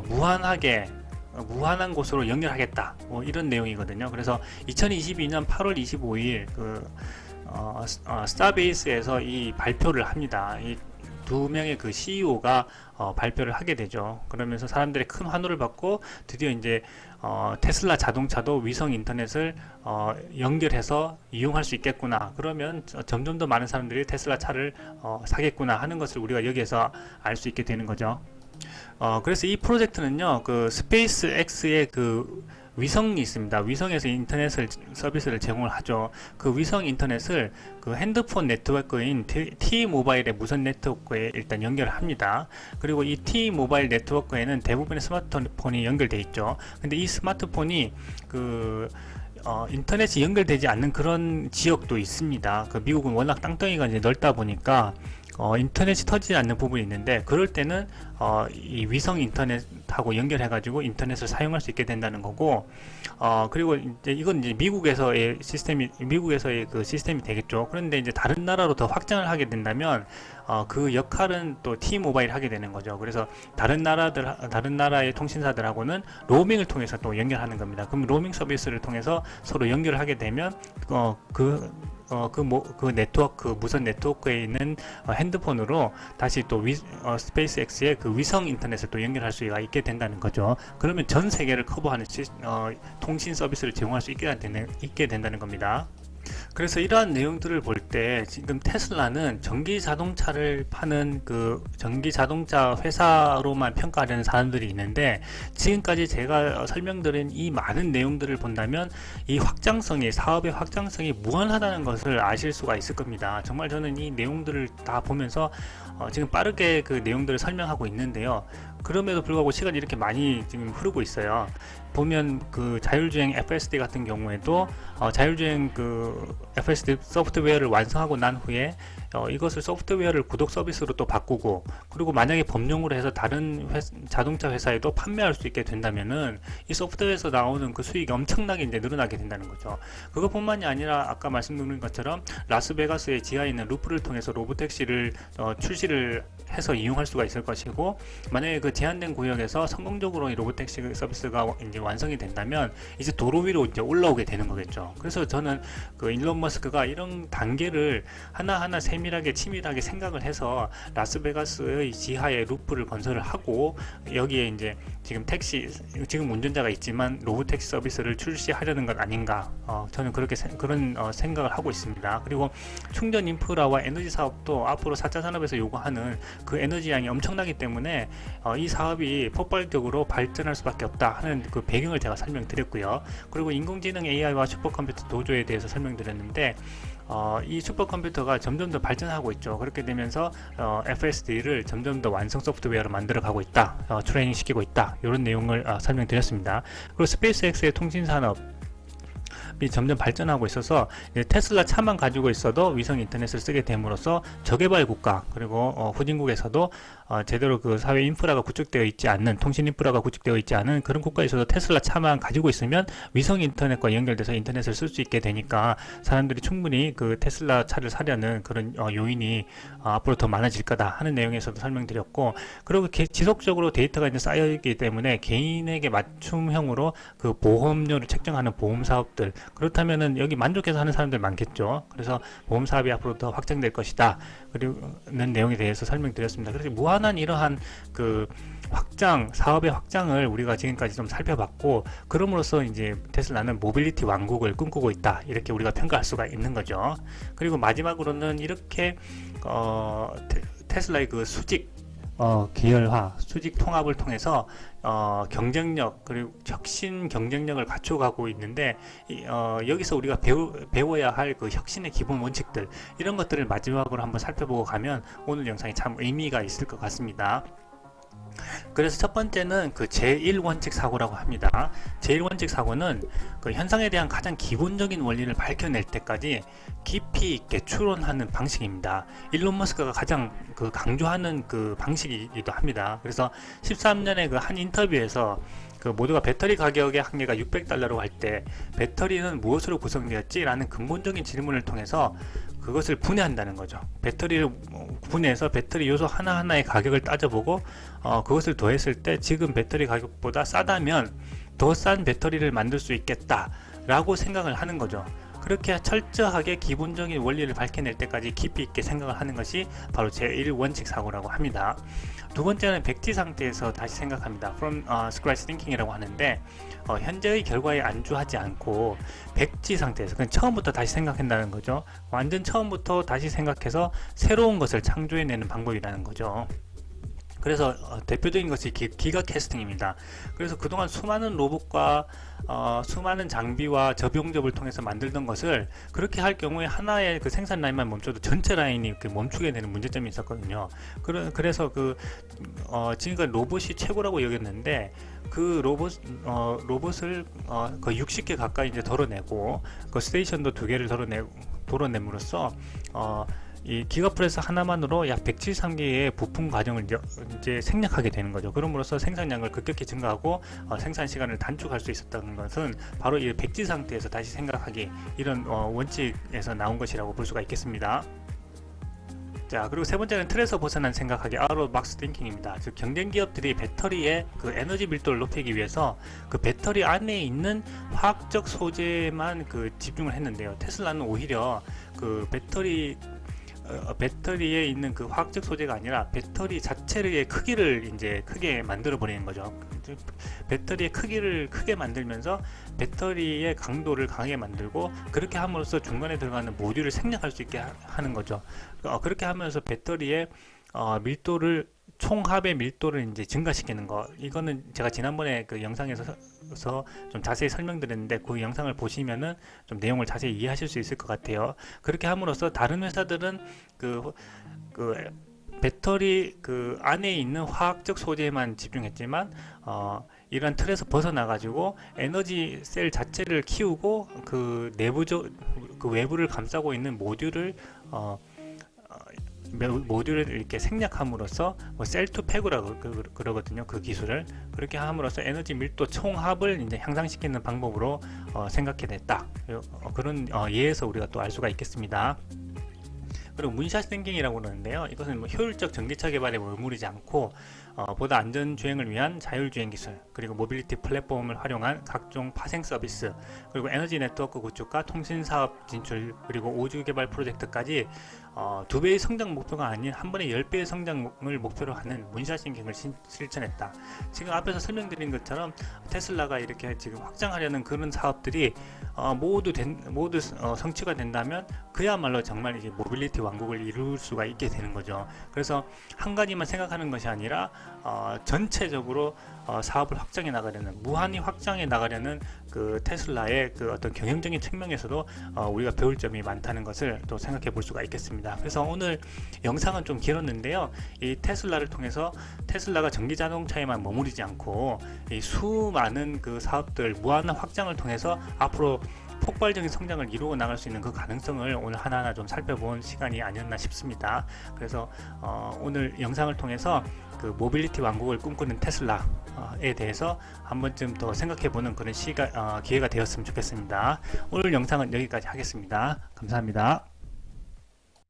무한한 곳으로 연결하겠다, 이런 내용이거든요. 그래서 2022년 8월 25일 스타베이스에서 이 발표를 합니다. 이 두 명의 그 CEO가 발표를 하게 되죠. 그러면서 사람들의 큰 환호를 받고 드디어 이제 테슬라 자동차도 위성 인터넷을 연결해서 이용할 수 있겠구나, 그러면 점점 더 많은 사람들이 테슬라 차를 사겠구나 하는 것을 우리가 여기에서 알 수 있게 되는 거죠. 그래서 이 프로젝트는요, 그 스페이스X의 그 위성이 있습니다. 위성에서 인터넷 서비스를 제공을 하죠. 그 위성 인터넷을 그 핸드폰 네트워크인 T-모바일의 무선 네트워크에 일단 연결을 합니다. 그리고 이 T-모바일 네트워크에는 대부분의 스마트폰이 연결되어 있죠. 근데 이 스마트폰이 그 인터넷이 연결되지 않는 그런 지역도 있습니다. 그 미국은 워낙 땅덩이가 이제 넓다 보니까 인터넷이 터지지 않는 부분이 있는데, 그럴 때는 이 위성 인터넷하고 연결해가지고 인터넷을 사용할 수 있게 된다는 거고, 그리고 이제 이건 이제 미국에서의 그 시스템이 되겠죠. 그런데 이제 다른 나라로 더 확장을 하게 된다면 그 역할은 또 T-모바일이 하게 되는 거죠. 그래서 다른 나라의 통신사들하고는 로밍을 통해서 또 연결하는 겁니다. 그럼 로밍 서비스를 통해서 서로 연결을 하게 되면 그 네트워크, 무선 네트워크에 있는 핸드폰으로 다시 또 스페이스X의 그 위성 인터넷을 또 연결할 수가 있게 된다는 거죠. 그러면 전 세계를 커버하는 통신 서비스를 제공할 수 있게 된다는 겁니다. 그래서 이러한 내용들을 볼 때 지금 테슬라는 전기 자동차를 파는 그 전기 자동차 회사로만 평가하려는 사람들이 있는데, 지금까지 제가 설명드린 이 많은 내용들을 본다면 이 사업의 확장성이 무한하다는 것을 아실 수가 있을 겁니다. 정말 저는 이 내용들을 다 보면서 지금 빠르게 그 내용들을 설명하고 있는데요. 그럼에도 불구하고 시간이 이렇게 많이 지금 흐르고 있어요. 보면 그 자율주행 FSD 같은 경우에도 자율주행 그 FSD 소프트웨어를 완성하고 난 후에 이것을 소프트웨어를 구독 서비스로 또 바꾸고, 그리고 만약에 법령으로 해서 다른 자동차 회사에도 판매할 수 있게 된다면은 이 소프트웨어에서 나오는 그 수익이 엄청나게 이제 늘어나게 된다는 거죠. 그것뿐만이 아니라 아까 말씀드린 것처럼 라스베가스의 지하에 있는 루프를 통해서 로보택시를 출시를 해서 이용할 수가 있을 것이고, 만약에 그 제한된 구역에서 성공적으로 이 로보택시 서비스가 이제 완성이 된다면 이제 도로 위로 이제 올라오게 되는 거겠죠. 그래서 저는 그 일론 머스크가 이런 단계를 하나하나 세밀하게 치밀하게 생각을 해서 라스베가스의 지하에 루프를 건설을 하고, 여기에 이제 지금 운전자가 있지만 로보택시 서비스를 출시하려는 것 아닌가, 저는 그렇게 그런 생각을 하고 있습니다. 그리고 충전 인프라와 에너지 사업도 앞으로 4차 산업에서 요구하는 그 에너지 양이 엄청나기 때문에 이 사업이 폭발적으로 발전할 수밖에 없다 하는 그 배경을 제가 설명드렸고요. 그리고 인공지능 AI와 슈퍼컴퓨터 도조에 대해서 설명드렸는데, 이 슈퍼컴퓨터가 점점 더 발전하고 있죠. 그렇게 되면서 FSD를 점점 더 완성 소프트웨어로 만들어 가고 있다, 트레이닝 시키고 있다, 이런 내용을 설명드렸습니다. 그리고 스페이스X의 통신산업 점점 발전하고 있어서 테슬라 차만 가지고 있어도 위성 인터넷을 쓰게 됨으로써 저개발 국가, 그리고 후진국에서도 제대로 그 사회 인프라가 구축되어 있지 않는, 통신 인프라가 구축되어 있지 않은 그런 국가에서도 테슬라 차만 가지고 있으면 위성 인터넷과 연결돼서 인터넷을 쓸 수 있게 되니까 사람들이 충분히 그 테슬라 차를 사려는 그런 요인이 앞으로 더 많아질 거다 하는 내용에서도 설명드렸고, 그리고 지속적으로 데이터가 이제 쌓여있기 때문에 개인에게 맞춤형으로 그 보험료를 책정하는 보험 사업들, 그렇다면은 여기 만족해서 하는 사람들 많겠죠. 그래서 보험 사업이 앞으로 더 확장될 것이다, 그리고는 내용에 대해서 설명드렸습니다. 그래서 무한한 이러한 그 사업의 확장을 우리가 지금까지 좀 살펴봤고, 그럼으로써 이제 테슬라는 모빌리티 왕국을 꿈꾸고 있다, 이렇게 우리가 평가할 수가 있는 거죠. 그리고 마지막으로는 이렇게 테슬라의 그 수직 계열화, 수직 통합을 통해서 경쟁력, 그리고 혁신 경쟁력을 갖춰가고 있는데, 여기서 우리가 배워야 할 그 혁신의 기본 원칙들, 이런 것들을 마지막으로 한번 살펴보고 가면 오늘 영상이 참 의미가 있을 것 같습니다. 그래서 첫 번째는 그 제1원칙 사고라고 합니다. 제1원칙 사고는 그 현상에 대한 가장 기본적인 원리를 밝혀낼 때까지 깊이 있게 추론하는 방식입니다. 일론 머스크가 가장 그 강조하는 그 방식이기도 합니다. 그래서 13년에 그 한 인터뷰에서 그 모두가 배터리 가격의 한계가 $600로 할 때 배터리는 무엇으로 구성되었지? 라는 근본적인 질문을 통해서 그것을 분해한다는 거죠. 배터리를 분해해서 배터리 요소 하나하나의 가격을 따져보고 그것을 더했을 때 지금 배터리 가격보다 싸다면 더 싼 배터리를 만들 수 있겠다 라고 생각을 하는 거죠. 그렇게 철저하게 기본적인 원리를 밝혀낼 때까지 깊이 있게 생각을 하는 것이 바로 제1원칙 사고라고 합니다. 두 번째는 백지 상태에서 다시 생각합니다. From scratch thinking이라고 하는데, 현재의 결과에 안주하지 않고 백지 상태에서 그냥 처음부터 다시 생각한다는 거죠. 완전 처음부터 다시 생각해서 새로운 것을 창조해내는 방법이라는 거죠. 그래서 대표적인 것이 기가 캐스팅입니다. 그래서 그동안 수많은 로봇과 수많은 장비와 접용접을 통해서 만들던 것을 그렇게 할 경우에 하나의 그 생산 라인만 멈춰도 전체 라인이 멈추게 되는 문제점이 있었거든요. 그래서 지금까지 로봇이 최고라고 여겼는데, 그 로봇을 거의 60개 가까이 이제 덜어내고, 그 스테이션도 2개를 덜어냄으로써 이 기가프레스 하나만으로 약 173개의 부품 과정을 이제 생략하게 되는 거죠. 그럼으로써 생산량을 급격히 증가하고 생산 시간을 단축할 수 있었다는 것은 바로 이 백지 상태에서 다시 생각하기, 이런 원칙에서 나온 것이라고 볼 수가 있겠습니다. 자, 그리고 세 번째는 틀에서 벗어난 생각하기, out of box thinking입니다. 즉, 경쟁 기업들이 배터리의 그 에너지 밀도를 높이기 위해서 그 배터리 안에 있는 화학적 소재만 그 집중을 했는데요. 테슬라는 오히려 그 배터리에 있는 그 화학적 소재가 아니라 배터리 자체의 크기를 이제 크게 만들어 버리는 거죠. 배터리의 크기를 크게 만들면서 배터리의 강도를 강하게 만들고, 그렇게 함으로써 중간에 들어가는 모듈을 생략할 수 있게 하는 거죠. 그렇게 하면서 배터리의 밀도를, 총합의 밀도를 이제 증가시키는 거, 이거는 제가 지난번에 그 영상에서 좀 자세히 설명드렸는데, 그 영상을 보시면은 좀 내용을 자세히 이해하실 수 있을 것 같아요. 그렇게 함으로써 다른 회사들은 배터리 그 안에 있는 화학적 소재만 집중했지만 이런 틀에서 벗어나 가지고 에너지 셀 자체를 키우고 그 내부적 그 외부를 감싸고 있는 모듈을 이렇게 생략함으로써 뭐 셀투패그라고 그러거든요. 그 기술을 그렇게 함으로써 에너지 밀도 총합을 이제 향상시키는 방법으로 생각해냈다. 그런 예에서 우리가 또 알 수가 있겠습니다. 그리고 문샷 싱킹이라고 그러는데요. 이것은 뭐 효율적 전기차 개발에 머무르지 않고 보다 안전 주행을 위한 자율주행 기술, 그리고 모빌리티 플랫폼을 활용한 각종 파생 서비스, 그리고 에너지 네트워크 구축과 통신 사업 진출, 그리고 우주 개발 프로젝트까지 2배의 성장 목표가 아닌 한 번에 10배의 성장을 목표로 하는 문샷 싱킹을 실천했다. 지금 앞에서 설명드린 것처럼 테슬라가 이렇게 지금 확장하려는 그런 사업들이 모두 성취가 된다면 그야말로 정말 이제 모빌리티 왕국을 이룰 수가 있게 되는 거죠. 그래서 한 가지만 생각하는 것이 아니라 전체적으로 사업을 확장해 나가려는, 무한히 확장해 나가려는 그 테슬라의 그 어떤 경영적인 측면에서도 우리가 배울 점이 많다는 것을 또 생각해 볼 수가 있겠습니다. 그래서 오늘 영상은 좀 길었는데요. 이 테슬라를 통해서 테슬라가 전기 자동차에만 머무르지 않고 이 수많은 그 사업들 무한한 확장을 통해서 앞으로 폭발적인 성장을 이루어 나갈 수 있는 그 가능성을 오늘 하나하나 좀 살펴본 시간이 아니었나 싶습니다. 그래서 오늘 영상을 통해서 그 모빌리티 왕국을 꿈꾸는 테슬라에 대해서 한 번쯤 더 생각해보는 그런 기회가 되었으면 좋겠습니다. 오늘 영상은 여기까지 하겠습니다. 감사합니다.